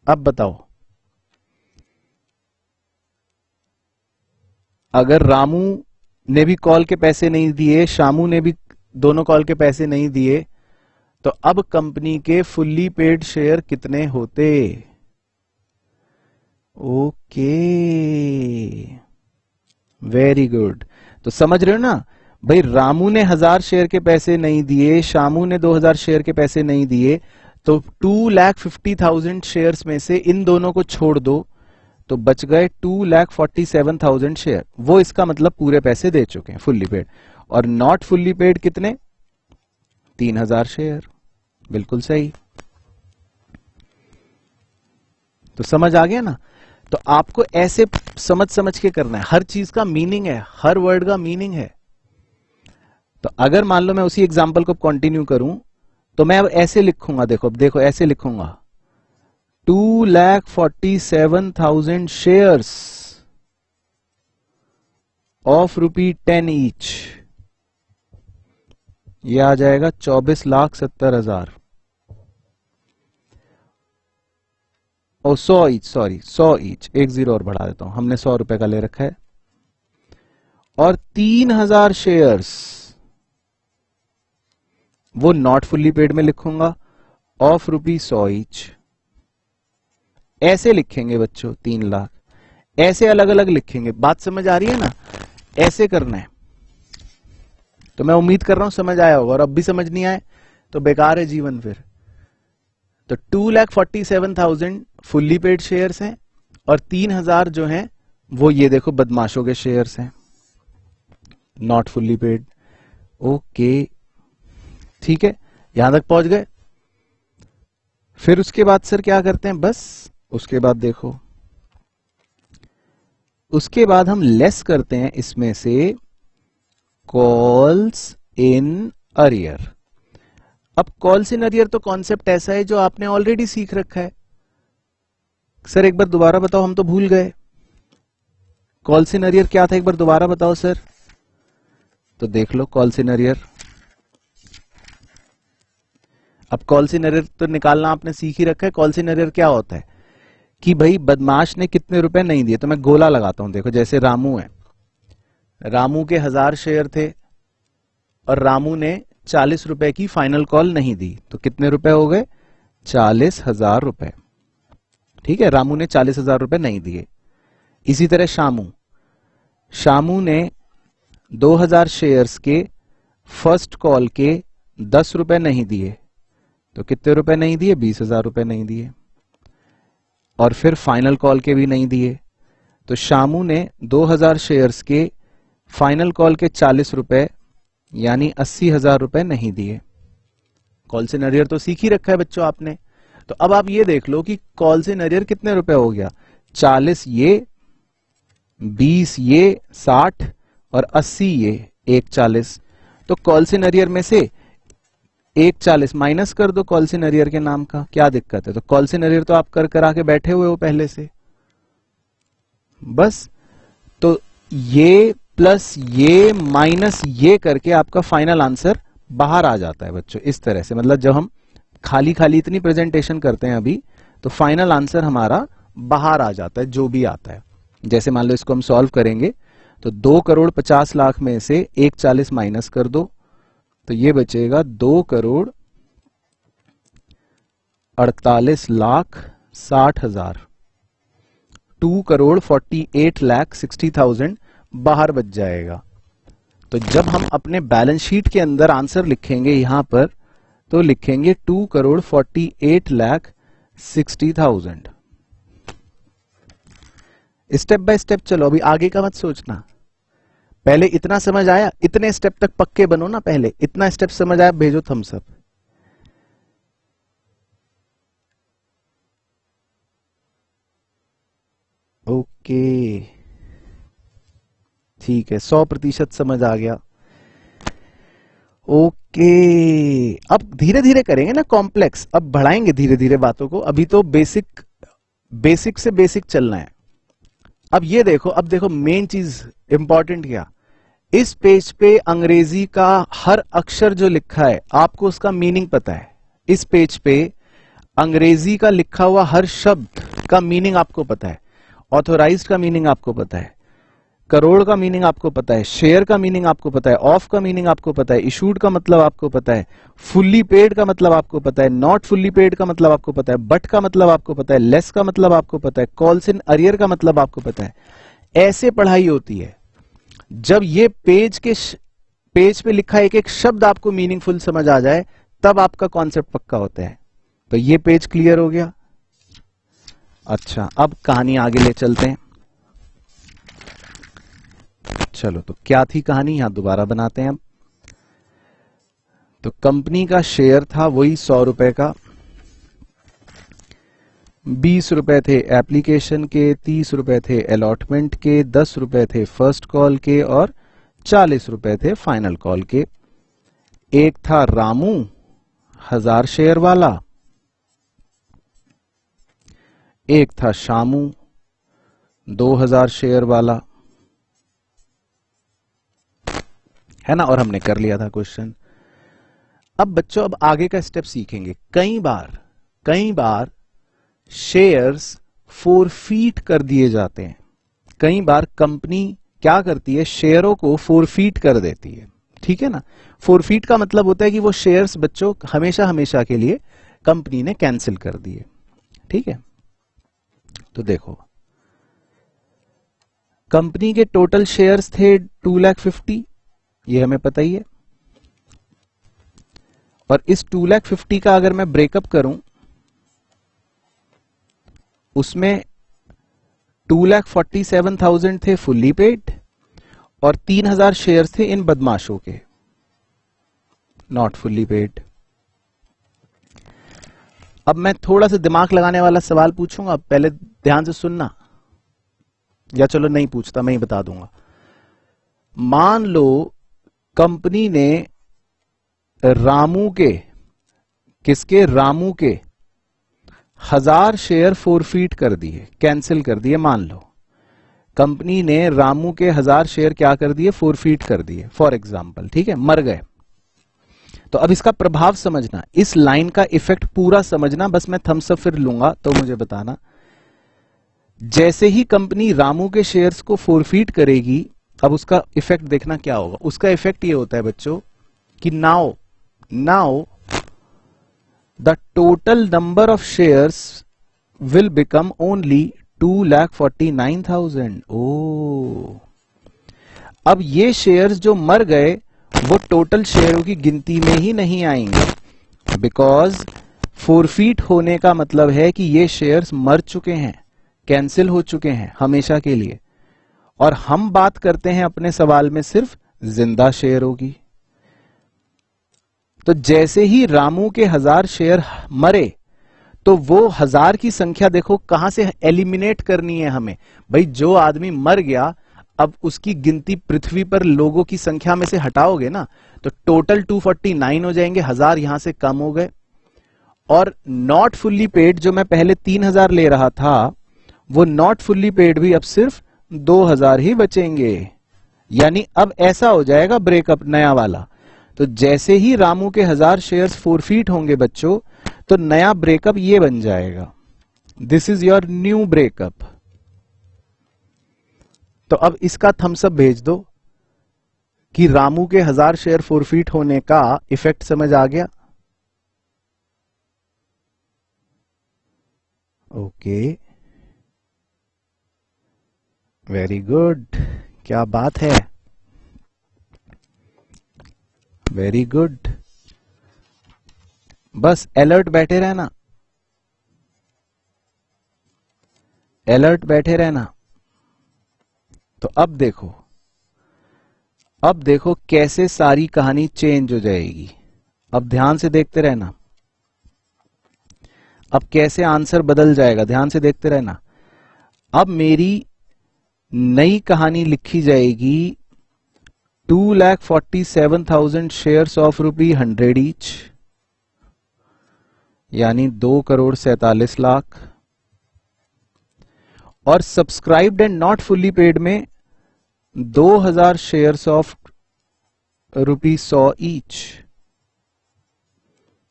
अब बताओ, अगर रामू ने भी कॉल के पैसे नहीं दिए, शामू ने भी दोनों कॉल के पैसे नहीं दिए, तो अब कंपनी के फुल्ली पेड शेयर कितने होते? Okay, very good. तो समझ रहे हो ना भाई, रामू ने 1000 शेयर के पैसे नहीं दिए, शामू ने 2000 शेयर के पैसे नहीं दिए, तो 2,50,000 शेयर्स में से इन दोनों को छोड़ दो तो बच गए 2,47,000 शेयर। वो इसका मतलब पूरे पैसे दे चुके हैं फुल्ली पेड। और नॉट फुल्ली पेड कितने? 3,000 शेयर। बिल्कुल सही। तो समझ आ गया ना? तो आपको ऐसे समझ के करना है। हर चीज का मीनिंग है, हर वर्ड का मीनिंग है। तो अगर मान लो मैं उसी एग्जांपल को कंटिन्यू करूं, तो मैं अब ऐसे लिखूंगा, देखो ऐसे लिखूंगा, 2,47,000 शेयर्स ऑफ ₹10 ईच। ये आ जाएगा 24,70,000। और 100 ईच, 100 ईच, एक जीरो और बढ़ा देता हूं, हमने 100 रुपए का ले रखा है। और 3,000 शेयर्स, वो नॉट फुल्ली पेड में लिखूंगा, ऑफ ₹100 ईच। ऐसे लिखेंगे बच्चों 3 लाख, ऐसे अलग अलग लिखेंगे। बात समझ आ रही है ना? ऐसे करना है। तो मैं उम्मीद कर रहा हूं समझ आया होगा, और अब भी समझ नहीं आए तो बेकार है जीवन फिर। तो 2,47,000 फुल्ली पेड शेयर्स हैं, और 3,000 जो हैं वो ये देखो बदमाशों के शेयर्स हैं, नॉट फुल्ली पेड। ओके, ठीक है, यहां तक पहुंच गए। फिर उसके बाद सर क्या करते हैं? बस उसके बाद देखो, उसके बाद हम लेस करते हैं इसमें से कॉल्स इन अरियर। अब कॉल्स इन अरियर तो कॉन्सेप्ट ऐसा है जो आपने ऑलरेडी सीख रखा है। सर एक बार दोबारा बताओ, हम तो भूल गए। कॉल्स इन अरियर क्या था, एक बार दोबारा बताओ सर। तो देख लो कॉल्स इन अरियर। अब कॉल्स इन अरियर तो निकालना आपने सीख ही रखा है। कॉल्स इन अरियर क्या होता है कि भाई बदमाश ने कितने रुपए नहीं दिए, तो मैं गोला लगाता हूं। देखो जैसे रामू है, रामू के 1000 शेयर थे और रामू ने 40 रुपए की फाइनल कॉल नहीं दी, तो कितने रुपए हो गए? 40,000 रुपए। ठीक है, रामू ने 40,000 रुपए नहीं दिए। इसी तरह शामू ने 2000 शेयर्स के फर्स्ट कॉल के 10 रुपए नहीं दिए, तो कितने रुपए नहीं दिए? 20,000 रुपए नहीं दिए। और फिर फाइनल कॉल के भी नहीं दिए, तो शामू ने 2000 शेयर्स के फाइनल कॉल के 40 रुपए यानी 80,000 रुपए नहीं दिए। कॉल्स इन अरियर तो सीख ही रखा है बच्चों आपने। तो अब आप ये देख लो कि कॉल्स इन अरियर कितने रुपए हो गया? 40 ये, 20 ये, 60 और 80 ये, 140। तो कॉल्स इन अरियर में से 140 माइनस कर दो कॉल्स इन अरियर के नाम का, क्या दिक्कत है? तो कॉल्स इन अरियर तो आप कर आके बैठे हुए हो पहले से। बस तो ये प्लस ये माइनस ये करके आपका फाइनल आंसर बाहर आ जाता है बच्चों, इस तरह से। मतलब जब हम खाली खाली इतनी प्रेजेंटेशन करते हैं अभी, तो फाइनल आंसर हमारा बाहर आ जाता है, जो भी आता है। जैसे मान लो इसको हम सॉल्व करेंगे, तो 2,50,00,000 में से 140 माइनस कर दो, तो ये बचेगा 2,48,60,000। 2,48,60,000 बाहर बच जाएगा। तो जब हम अपने बैलेंस शीट के अंदर आंसर लिखेंगे यहां पर, तो लिखेंगे 2,48,60,000। स्टेप बाय स्टेप चलो, अभी आगे का मत सोचना। पहले इतना समझ आया, इतने स्टेप तक पक्के बनो ना। पहले इतना स्टेप समझ आया, भेजो थम्स अप। ओके, ठीक है, 100% समझ आ गया। ओके, अब धीरे धीरे करेंगे ना कॉम्प्लेक्स, अब बढ़ाएंगे धीरे धीरे बातों को। अभी तो बेसिक से बेसिक चलना है। अब ये देखो, अब देखो मेन चीज इंपॉर्टेंट क्या, इस पेज पे अंग्रेजी का हर अक्षर जो लिखा है आपको उसका मीनिंग पता है। इस पेज पे अंग्रेजी का लिखा हुआ हर शब्द का मीनिंग आपको पता है। ऑथोराइज्ड का मीनिंग आपको पता है, करोड़ का मीनिंग आपको पता है, शेयर का मीनिंग आपको पता है, ऑफ का मीनिंग आपको पता है, इशूड का मतलब आपको पता है, फुल्ली पेड का मतलब आपको पता है, नॉट फुल्ली पेड का मतलब आपको पता है, बट का मतलब आपको पता है, लेस का मतलब आपको पता है, कॉल्स इन अरियर का मतलब आपको पता है। ऐसे पढ़ाई होती है। जब ये पेज पे लिखा एक एक शब्द आपको मीनिंगफुल समझ आ जाए, तब आपका कॉन्सेप्ट पक्का होता है। तो ये पेज क्लियर हो गया। अच्छा, अब कहानी आगे ले चलते हैं। चलो, तो क्या थी कहानी, यहां दोबारा बनाते हैं अब। तो कंपनी का शेयर था वही 100 रुपए का, 20 रुपए थे एप्लीकेशन के, 30 रुपए थे अलॉटमेंट के, 10 रुपए थे फर्स्ट कॉल के और 40 रुपए थे फाइनल कॉल के। एक था रामू 1000 शेयर वाला, एक था शामू 2000 शेयर वाला, है ना। और हमने कर लिया था क्वेश्चन। अब बच्चों, अब आगे का स्टेप सीखेंगे। कई बार शेयर्स फोरफीट कर दिए जाते हैं। कई बार कंपनी क्या करती है, शेयरों को फोरफीट कर देती है। ठीक है ना। फोरफीट का मतलब होता है कि वो शेयर्स बच्चों हमेशा हमेशा के लिए कंपनी ने कैंसिल कर दिए। ठीक है। तो देखो कंपनी के टोटल शेयर्स थे 2,50,000, ये हमें पता ही है। और इस 2,50,000 का अगर मैं ब्रेकअप करूं, उसमें 2,47,000 थे फुल्ली पेड और 3,000 शेयर्स थे इन बदमाशों के, नॉट फुल्ली पेड। अब मैं थोड़ा सा दिमाग लगाने वाला सवाल पूछूंगा, पहले ध्यान से सुनना, या चलो नहीं पूछता, मैं ही बता दूंगा। मान लो कंपनी ने रामू के, किसके, रामू के 1,000 शेयर फोरफीट कर दिए, कैंसिल कर दिए। मान लो कंपनी ने रामू के 1,000 शेयर क्या कर दिए, फोरफीट कर दिए फॉर एग्जाम्पल, ठीक है, मर गए। तो अब इसका प्रभाव समझना, इस लाइन का इफेक्ट पूरा समझना, बस मैं थम्स अप फिर लूंगा तो मुझे बताना। जैसे ही कंपनी रामू के शेयर्स को फोरफीट करेगी, अब उसका इफेक्ट देखना क्या होगा। उसका इफेक्ट ये होता है बच्चों कि now the total number of shares will become only 2,49,000। ओ, अब ये शेयर्स जो मर गए वो टोटल शेयरों की गिनती में ही नहीं आएंगे, बिकॉज फोरफीट होने का मतलब है कि ये शेयर्स मर चुके हैं, कैंसिल हो चुके हैं हमेशा के लिए। और हम बात करते हैं अपने सवाल में सिर्फ जिंदा शेयरों की। तो जैसे ही रामू के 1,000 शेयर मरे, तो वो 1,000 की संख्या देखो कहां से एलिमिनेट करनी है हमें। भाई जो आदमी मर गया, अब उसकी गिनती पृथ्वी पर लोगों की संख्या में से हटाओगे ना, तो टोटल 249 हो जाएंगे, 1,000 यहां से कम हो गए। और नॉट फुल्ली पेड जो मैं पहले 3,000 ले रहा था, वो नॉट फुल्ली पेड भी अब सिर्फ 2,000 ही बचेंगे। यानी अब ऐसा हो जाएगा ब्रेकअप नया वाला। तो जैसे ही रामू के 1,000 शेयर्स फोरफीट होंगे बच्चों, तो नया ब्रेकअप ये बन जाएगा, this is your new breakup. तो अब इसका थम्स अप भेज दो कि रामू के 1,000 शेयर फोरफीट होने का इफेक्ट समझ आ गया। ओके, वेरी गुड, क्या बात है, वेरी गुड। बस अलर्ट बैठे रहना, अलर्ट बैठे रहना। तो अब देखो कैसे सारी कहानी चेंज हो जाएगी। अब ध्यान से देखते रहना, अब कैसे आंसर बदल जाएगा, ध्यान से देखते रहना। अब मेरी नई कहानी लिखी जाएगी 2,47,000 शेयर्स ऑफ ₹100 ईच, यानी 2,47,00,000। और subscribed and not fully paid में 2,000 शेयर्स ऑफ ₹100 ईच,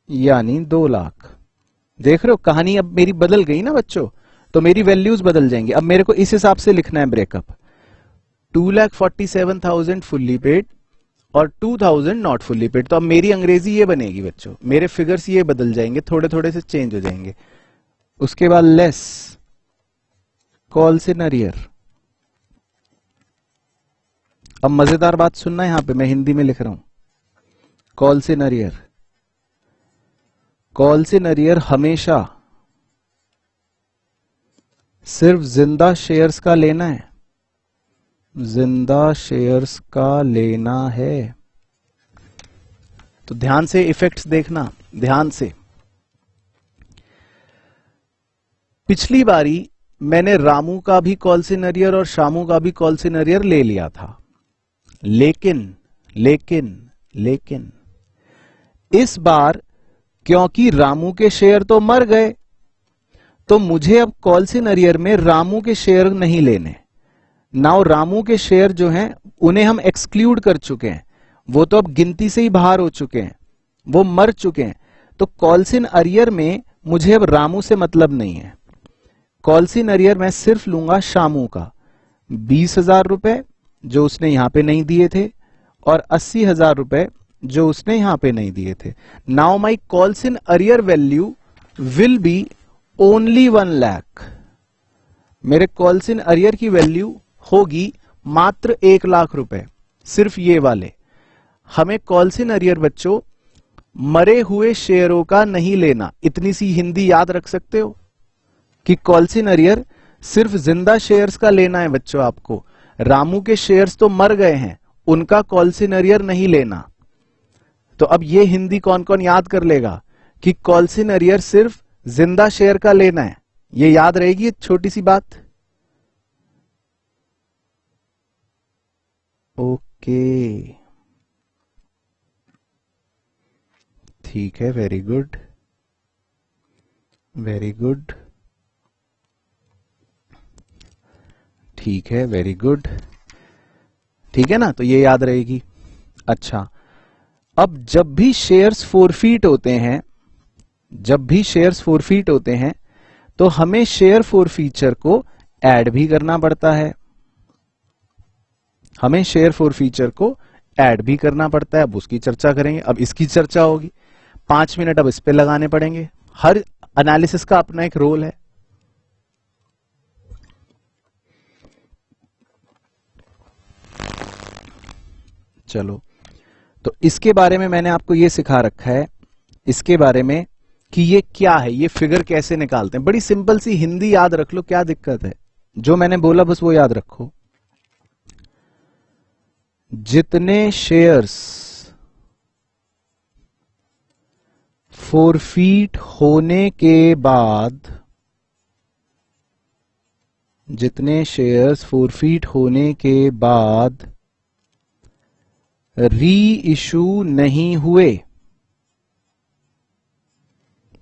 यानी 2,00,000। देख रहे हो कहानी अब मेरी बदल गई ना बच्चों, तो मेरी वैल्यूज बदल जाएंगी। अब मेरे को इस हिसाब से लिखना है ब्रेकअप, 2,47,000 फुल्ली पेड और 2,000 नॉट फुल्ली पेड। तो अब मेरी अंग्रेजी ये बनेगी बच्चों, मेरे फिगर्स ये बदल जाएंगे, थोड़े थोड़े से चेंज हो जाएंगे। उसके बाद लेस कॉल्स इन अरियर। अब मजेदार बात सुनना, यहां पे मैं हिंदी में लिख रहा हूं, calls in arrear. Calls in arrear हमेशा सिर्फ जिंदा शेयर्स का लेना है, जिंदा शेयर्स का लेना है। तो ध्यान से इफेक्ट्स देखना, ध्यान से। पिछली बारी मैंने रामू का भी कॉल्स इन अरियर और शामू का भी कॉल्स इन अरियर ले लिया था, लेकिन इस बार क्योंकि रामू के शेयर तो मर गए, तो मुझे अब कॉल्स इन अरियर में रामू के शेयर नहीं लेने। नाउ रामू के शेयर जो हैं उन्हें हम एक्सक्लूड कर चुके हैं, वो तो अब गिनती से ही बाहर हो चुके हैं, वो मर चुके हैं। तो कॉल्स इन अरियर में मुझे अब रामू से मतलब नहीं है। कॉल्स इन अरियर मैं सिर्फ लूंगा शामू का, 20,000 रुपए जो उसने यहां पे नहीं दिए थे और 80,000 रुपए जो उसने यहां पे नहीं दिए थे। Now my calls in arrear value will be only 1 lakh. मेरे कॉल्स इन अरियर की वैल्यू होगी मात्र 1 लाख रुपए, सिर्फ ये वाले। हमें कॉल्स इन अरियर बच्चों मरे हुए शेयरों का नहीं लेना। इतनी सी हिंदी याद रख सकते हो कि कॉल्स इन अरियर सिर्फ जिंदा शेयर्स का लेना है बच्चों आपको। रामू के शेयर्स तो मर गए हैं, उनका कॉल्स इन अरियर नहीं लेना। तो अब ये हिंदी कौन कौन याद कर लेगा कि कॉल्स इन अरियर सिर्फ जिंदा शेयर का लेना है, ये याद रहेगी छोटी सी बात। ओके, ठीक है, वेरी गुड, वेरी गुड, ठीक है, वेरी गुड, ठीक है ना, तो ये याद रहेगी। अच्छा, अब जब भी शेयर्स फोरफीट होते हैं, जब भी शेयर्स फोरफीट होते हैं तो हमें शेयर फोरफीचर को ऐड भी करना पड़ता है। हमें शेयर फोरफीचर को ऐड भी करना पड़ता है। अब उसकी चर्चा करेंगे, अब इसकी चर्चा होगी। 5 मिनट अब इस पे लगाने पड़ेंगे। हर एनालिसिस का अपना एक रोल है। चलो, तो इसके बारे में मैंने आपको ये सिखा रखा है, इसके बारे में कि ये क्या है, ये फिगर कैसे निकालते हैं। बड़ी सिंपल सी हिंदी याद रख लो, क्या दिक्कत है। जो मैंने बोला बस वो याद रखो। जितने शेयर्स फोरफीट होने के बाद, जितने शेयर्स फोरफीट होने के बाद री इशू नहीं हुए,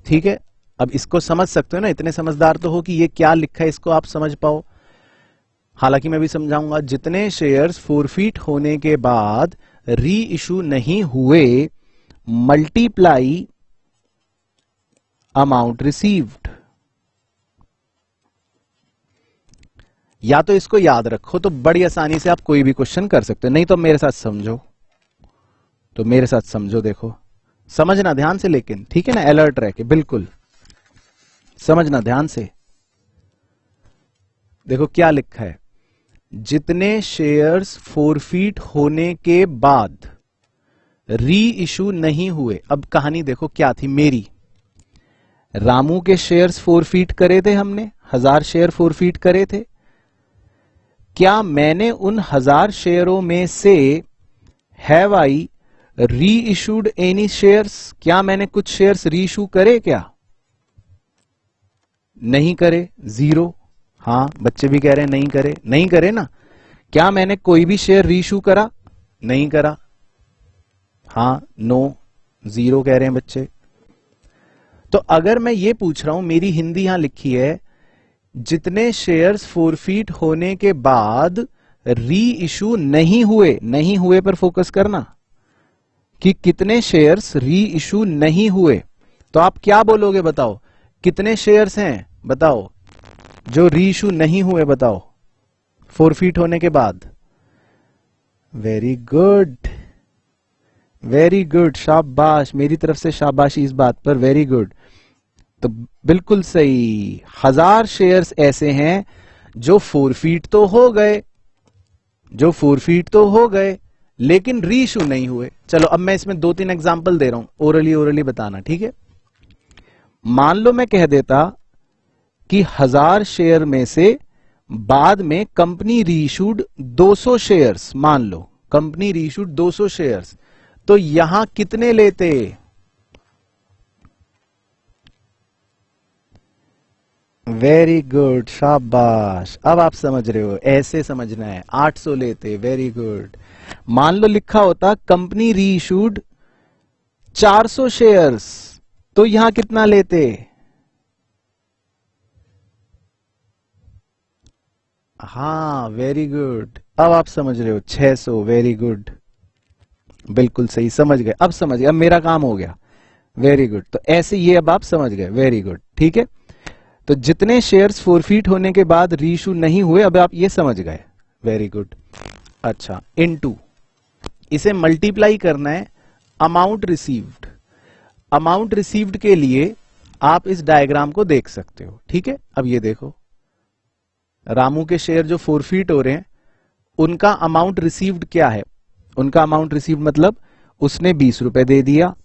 ठीक है। अब इसको समझ सकते हो ना, इतने समझदार तो हो कि ये क्या लिखा है इसको आप समझ पाओ। हालांकि मैं भी समझाऊंगा। जितने शेयर्स फोरफीट होने के बाद री इशू नहीं हुए मल्टीप्लाई अमाउंट रिसीव्ड। या तो इसको याद रखो तो बड़ी आसानी से आप कोई भी क्वेश्चन कर सकते हो, नहीं तो मेरे साथ समझो, तो मेरे साथ समझो, देखो समझना ध्यान से, लेकिन ठीक है ना, अलर्ट रह के बिल्कुल समझना ध्यान से। देखो क्या लिखा है, जितने शेयर्स फोरफीट होने के बाद री इशू नहीं हुए। अब कहानी देखो क्या थी मेरी। रामू के शेयर्स फोरफीट करे थे हमने, 1000 शेयर फोरफीट करे थे। क्या मैंने उन 1000 शेयरों में से हैव आई री इशूड एनी शेयर्स, क्या मैंने कुछ शेयर्स री इशू करे? क्या नहीं करे, 0। हाँ, बच्चे भी कह रहे हैं नहीं करे, नहीं करे ना। क्या मैंने कोई भी शेयर री इशू करा? नहीं करा। हाँ, नो, 0 कह रहे हैं बच्चे। तो अगर मैं ये पूछ रहा हूं, मेरी हिंदी यहां लिखी है, जितने शेयर्स फोरफीट होने के बाद री इशू नहीं हुए, नहीं हुए पर फोकस करना कि कितने शेयर्स री इशू नहीं हुए, तो आप क्या बोलोगे बताओ? कितने शेयर्स हैं बताओ जो री इशू नहीं हुए, बताओ फोरफीट होने के बाद। वेरी गुड, वेरी गुड, शाबाश, मेरी तरफ से शाबाशी इस बात पर, वेरी गुड। तो बिल्कुल सही, 1000 शेयर्स ऐसे हैं जो फोरफीट तो हो गए, जो फोरफीट तो हो गए लेकिन री इशू नहीं हुए। चलो अब मैं इसमें 2-3 एग्जांपल दे रहा हूं, ओरली बताना, ठीक है। मान लो मैं कह देता कि 1000 शेयर में से बाद में कंपनी रीइशूड 200 शेयर्स, मान लो कंपनी रीइशूड 200 शेयर्स, तो यहां कितने लेते? वेरी गुड, शाबाश, अब आप समझ रहे हो, ऐसे समझना है, 800 लेते, वेरी गुड। मान लो लिखा होता कंपनी रीइशूड 400 शेयर्स, तो यहां कितना लेते? हाँ, वेरी गुड, अब आप समझ रहे हो, 600, वेरी गुड, बिल्कुल सही, समझ गए, अब समझ गए, अब मेरा काम हो गया, वेरी गुड। तो ऐसे ये अब आप समझ गए, वेरी गुड, ठीक है। तो जितने शेयर्स फोरफीट होने के बाद रीइशू नहीं हुए, अब आप ये समझ गए, वेरी गुड। अच्छा, इनटू, इसे मल्टीप्लाई करना है अमाउंट रिसीव्ड। अमाउंट रिसीव्ड के लिए आप इस डायग्राम को देख सकते हो, ठीक है। अब ये देखो, रामू के शेयर जो फोरफीट हो रहे हैं उनका अमाउंट रिसीव्ड क्या है? उनका अमाउंट रिसीव्ड मतलब उसने 20 रुपए दे दिया,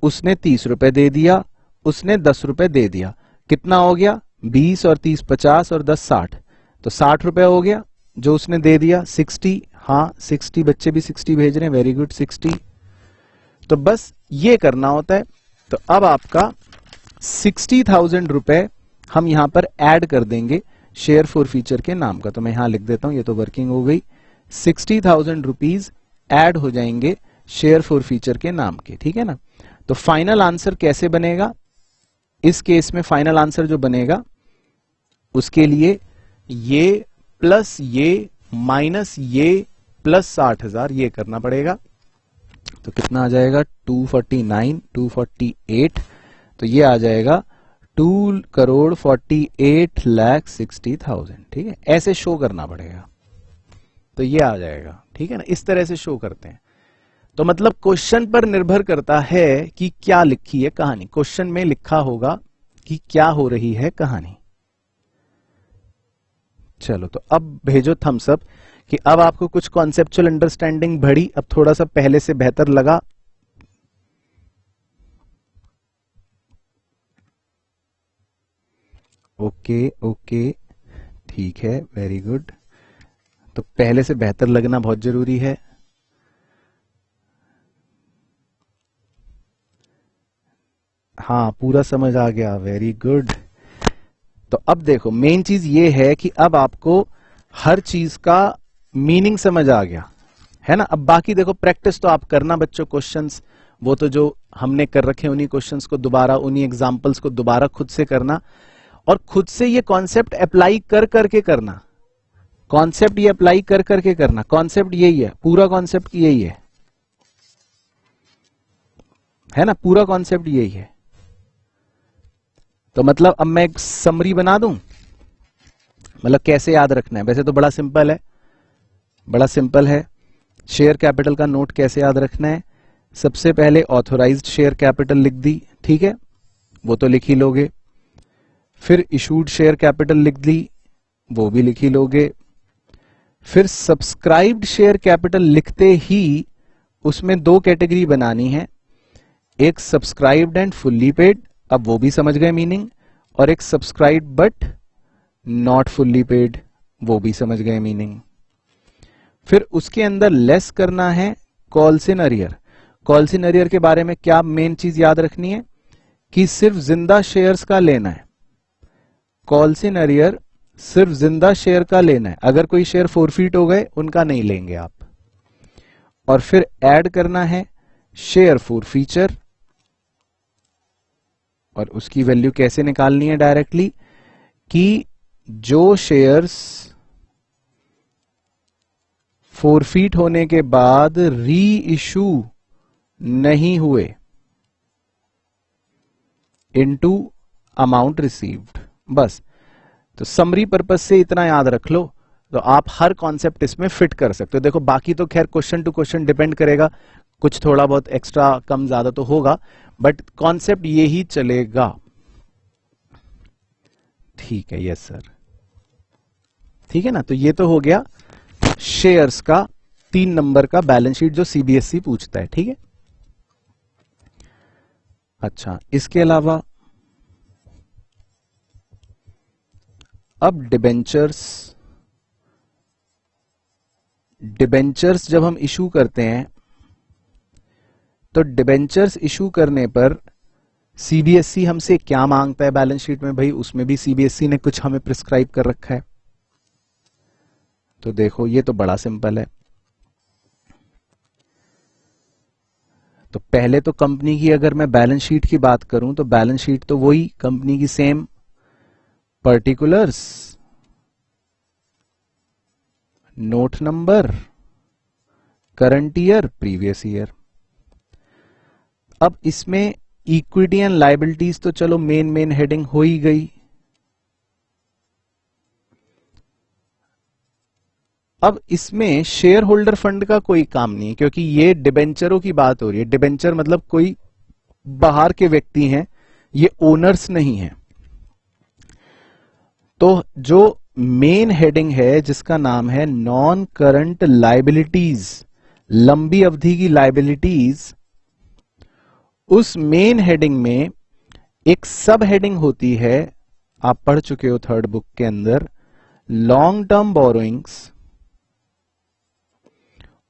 उसने 30 रुपए दे दिया, उसने 10 रुपए दे दिया। कितना हो गया? 20 और 30 50 और 10 60, तो 60 रुपए हो गया जो उसने दे दिया। 60, हाँ 60, बच्चे भी 60 भेज रहे हैं, वेरी गुड 60। तो बस ये करना होता है। तो अब आपका 60,000 रुपए हम यहां पर ऐड कर देंगे शेयर फॉर फीचर के नाम का। तो मैं यहां लिख देता हूं, ये तो वर्किंग हो गई। 60,000 रुपीज ऐड हो जाएंगे शेयर फॉर फीचर के नाम के, ठीक है ना। तो फाइनल आंसर कैसे बनेगा? इस केस में फाइनल आंसर जो बनेगा उसके लिए ये प्लस ये माइनस ये प्लस 60,000 ये करना पड़ेगा। तो कितना आ जाएगा? 249, 248, तो ये आ जाएगा 2,48,60,000, ठीक है। ऐसे शो करना पड़ेगा तो ये आ जाएगा, ठीक है ना। इस तरह से शो करते हैं। तो मतलब क्वेश्चन पर निर्भर करता है कि क्या लिखी है कहानी। क्वेश्चन में लिखा होगा कि क्या हो रही है कहानी। चलो तो अब भेजो थम्स अप कि अब आपको कुछ कॉन्सेप्चुअल अंडरस्टैंडिंग बढ़ी, अब थोड़ा सा पहले से बेहतर लगा। ओके ओके, ठीक है, वेरी गुड। तो पहले से बेहतर लगना बहुत जरूरी है। हाँ पूरा समझ आ गया, वेरी गुड। तो अब देखो मेन चीज ये है कि अब आपको हर चीज का मीनिंग समझ आ गया है ना। अब बाकी देखो प्रैक्टिस तो आप करना बच्चों, क्वेश्चंस वो तो जो हमने कर रखे उन्हीं क्वेश्चंस को दोबारा, उन्हीं एग्जांपल्स को दोबारा खुद से करना और खुद से ये कॉन्सेप्ट अप्लाई कर करके करना। कॉन्सेप्ट ये अप्लाई कर करके करना, कॉन्सेप्ट यही है, पूरा कॉन्सेप्ट यही है ना, पूरा कॉन्सेप्ट यही है। तो मतलब अब मैं एक समरी बना दूं, मतलब कैसे याद रखना है। वैसे तो बड़ा सिंपल है, बड़ा सिंपल है। शेयर कैपिटल का नोट कैसे याद रखना है? सबसे पहले ऑथोराइज्ड शेयर कैपिटल लिख दी, ठीक है, वो तो लिख ही लोगे। फिर इशूड शेयर कैपिटल लिख दी, वो भी लिख ही लोगे। फिर सब्सक्राइब्ड शेयर कैपिटल लिखते ही उसमें दो कैटेगरी बनानी है, एक सब्सक्राइब्ड एंड फुल्ली पेड, अब वो भी समझ गए मीनिंग, और एक subscribed but not fully paid, वो भी समझ गए मीनिंग। फिर उसके अंदर लेस करना है calls in arrear. Calls in arrear के बारे में क्या मेन चीज याद रखनी है कि सिर्फ जिंदा शेयर्स का लेना है। कॉल्स इन अरियर सिर्फ जिंदा शेयर का लेना है, अगर कोई शेयर फोरफीट हो गए उनका नहीं लेंगे आप। और फिर ऐड करना है शेयर फॉर फीचर, और उसकी वैल्यू कैसे निकालनी है डायरेक्टली कि जो शेयर्स फोरफीट होने के बाद री इशू नहीं हुए इनटू अमाउंट रिसीव्ड, बस। तो समरी पर्पज से इतना याद रख लो तो आप हर कॉन्सेप्ट इसमें फिट कर सकते हो। देखो बाकी तो खैर क्वेश्चन टू क्वेश्चन डिपेंड करेगा, कुछ थोड़ा बहुत एक्स्ट्रा कम ज्यादा तो होगा, बट कॉन्सेप्ट ये ही चलेगा। ठीक है, यस सर, ठीक है ना। तो ये तो हो गया शेयर्स का 3 नंबर का बैलेंस शीट जो सीबीएसई पूछता है, ठीक है। अच्छा, इसके अलावा अब डिबेंचर्स जब हम इशू करते हैं तो डिबेंचर्स इशू करने पर सीबीएसई हमसे क्या मांगता है बैलेंस शीट में? भाई उसमें भी सीबीएसई ने कुछ हमें प्रिस्क्राइब कर रखा है। तो देखो ये तो बड़ा सिंपल है। तो पहले तो कंपनी की अगर मैं बैलेंस शीट की बात करूं तो बैलेंस शीट तो वही कंपनी की same, particulars, note number, current year, previous year. अब इसमें इक्विटी एंड लायबिलिटीज तो चलो मेन हेडिंग हो ही गई। अब इसमें शेयर होल्डर फंड का कोई काम नहीं है क्योंकि ये डिबेंचरों की बात हो रही है। डिबेंचर मतलब कोई बाहर के व्यक्ति हैं, ये ओनर्स नहीं है। तो जो मेन हेडिंग है जिसका नाम है नॉन करंट लाइबिलिटीज, लंबी अवधि की लाइबिलिटीज, उस मेन हेडिंग में एक सब हेडिंग होती है, आप पढ़ चुके हो थर्ड बुक के अंदर, लॉन्ग टर्म बोरोइंग्स।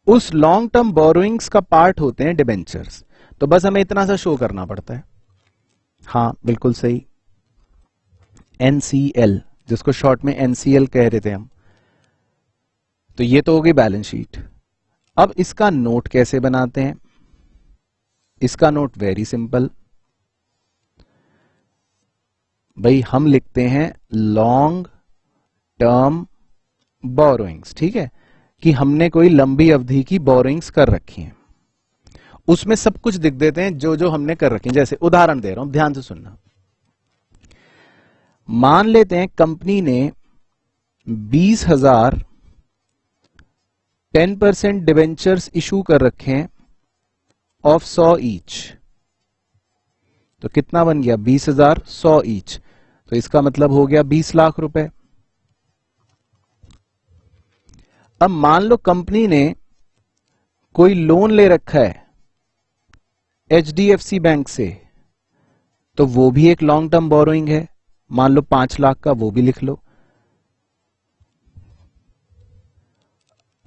उस लॉन्ग टर्म बोरोइंग्स का पार्ट होते हैं डिबेंचर्स। तो बस हमें इतना सा शो करना पड़ता है। हाँ बिल्कुल सही, NCL, जिसको शॉर्ट में NCL कह रहे थे हम। तो ये तो हो गई बैलेंस शीट। अब इसका नोट कैसे बनाते हैं? इसका नोट वेरी सिंपल भाई, हम लिखते हैं लॉन्ग टर्म बोरोइंग्स, ठीक है, कि हमने कोई लंबी अवधि की बोरोइंग्स कर रखी हैं। उसमें सब कुछ लिख देते हैं जो जो हमने कर रखी है। जैसे उदाहरण दे रहा हूं, ध्यान से सुनना। मान लेते हैं कंपनी ने 20,000 10% डिवेंचर्स इशू कर रखे हैं ऑफ 100 ईच। तो कितना बन गया? 20,000 100 ईच। तो इसका मतलब हो गया 20 लाख रुपए। अब मान लो कंपनी ने कोई लोन ले रखा है HDFC बैंक से, तो वो भी एक लॉन्ग टर्म बोरोइंग है, मान लो 5 लाख का, वो भी लिख लो।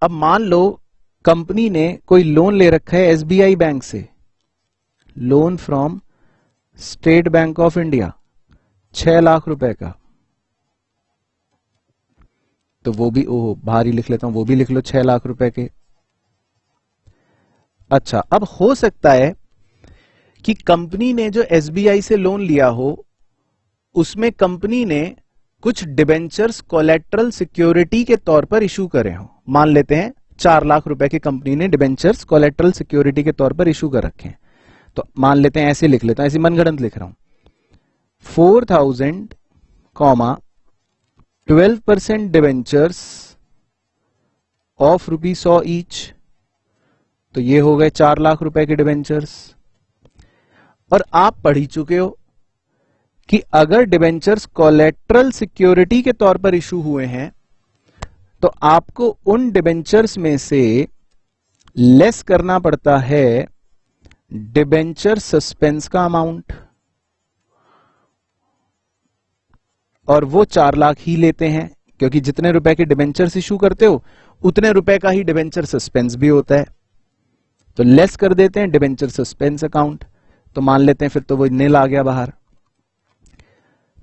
अब मान लो कंपनी ने कोई लोन ले रखा है SBI बैंक से, loan from state bank of India, 6 lakh रुपए का, तो वो भी, ओह बाहर ही लिख लेता हूं, वो भी लिख लो 6 लाख रुपए के। अच्छा, अब हो सकता है कि कंपनी ने जो SBI से लोन लिया हो, उसमें कंपनी ने कुछ डिबेंचर्स कोलेट्रल सिक्योरिटी के तौर पर इशू करे हो। मान लेते हैं 4 लाख रुपए की कंपनी ने डिबेंचर्स कोलेट्रल सिक्योरिटी के तौर पर इशू कर रखे हैं। तो मान लेते हैं, ऐसे लिख लेता हूं, ऐसी मनगढ़ंत लिख रहा हूं, 4,000, 12% डिबेंचर्स ऑफ ₹100 ईच। तो ये हो गए 4 लाख रुपए के डिबेंचर्स। और आप पढ़ ही चुके हो कि अगर डिबेंचर्स कोलेट्रल सिक्योरिटी के तौर पर इशू हुए हैं, तो आपको उन डिबेंचर्स में से लेस करना पड़ता है डिबेंचर सस्पेंस का अमाउंट, और वो 4 लाख ही लेते हैं, क्योंकि जितने रुपए के डिबेंचर्स इशू करते हो उतने रुपए का ही डिबेंचर सस्पेंस भी होता है। तो लेस कर देते हैं डिबेंचर सस्पेंस अकाउंट। तो मान लेते हैं फिर तो वो नील आ गया बाहर।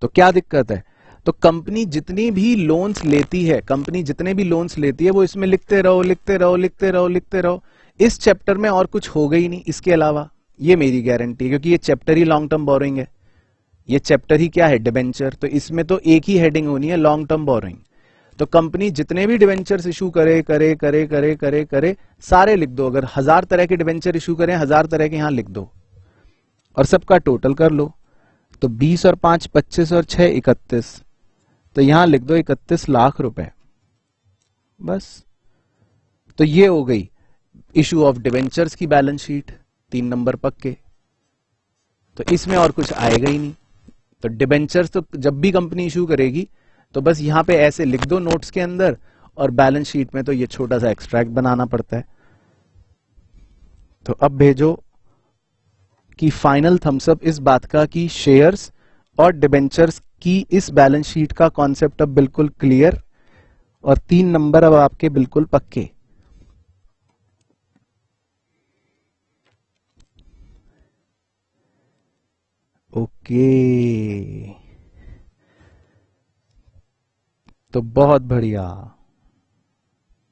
तो क्या दिक्कत है? तो कंपनी जितनी भी लोन्स लेती है, कंपनी जितने भी लोन्स लेती है, वो इसमें लिखते रहो लिखते रहो लिखते रहो लिखते रहो। इस चैप्टर में और कुछ होगा ही नहीं इसके अलावा, ये मेरी गारंटी है, क्योंकि ये चैप्टर ही लॉन्ग टर्म बोरोइंग है। ये चैप्टर ही क्या है? डिबेंचर। तो इसमें तो एक ही हेडिंग होनी है, लॉन्ग टर्म बोरोइंग। तो कंपनी जितने भी डिबेंचर्स इशू करे करे करे करे करे करे सारे लिख दो। अगर 1000 तरह के डिबेंचर इशू करें, 1000 तरह के यहां लिख दो और सबका टोटल कर लो। तो 20 और 5 25 और 6 31, तो यहां लिख दो 31 लाख रुपए, बस। तो ये हो गई इशू ऑफ डिबेंचर्स की बैलेंस शीट, 3 नंबर पक्के। तो इसमें और कुछ आएगा ही नहीं। तो डिबेंचर्स तो जब भी कंपनी इशू करेगी तो बस यहां पे ऐसे लिख दो नोट्स के अंदर, और बैलेंस शीट में तो ये छोटा सा एक्सट्रैक्ट बनाना पड़ता है। तो अब भेजो कि फाइनल थम्सअप इस बात का कि शेयर्स और डिबेंचर्स की इस बैलेंस शीट का कॉन्सेप्ट अब बिल्कुल क्लियर, और 3 नंबर अब आपके बिल्कुल पक्के। ओके, तो बहुत बढ़िया।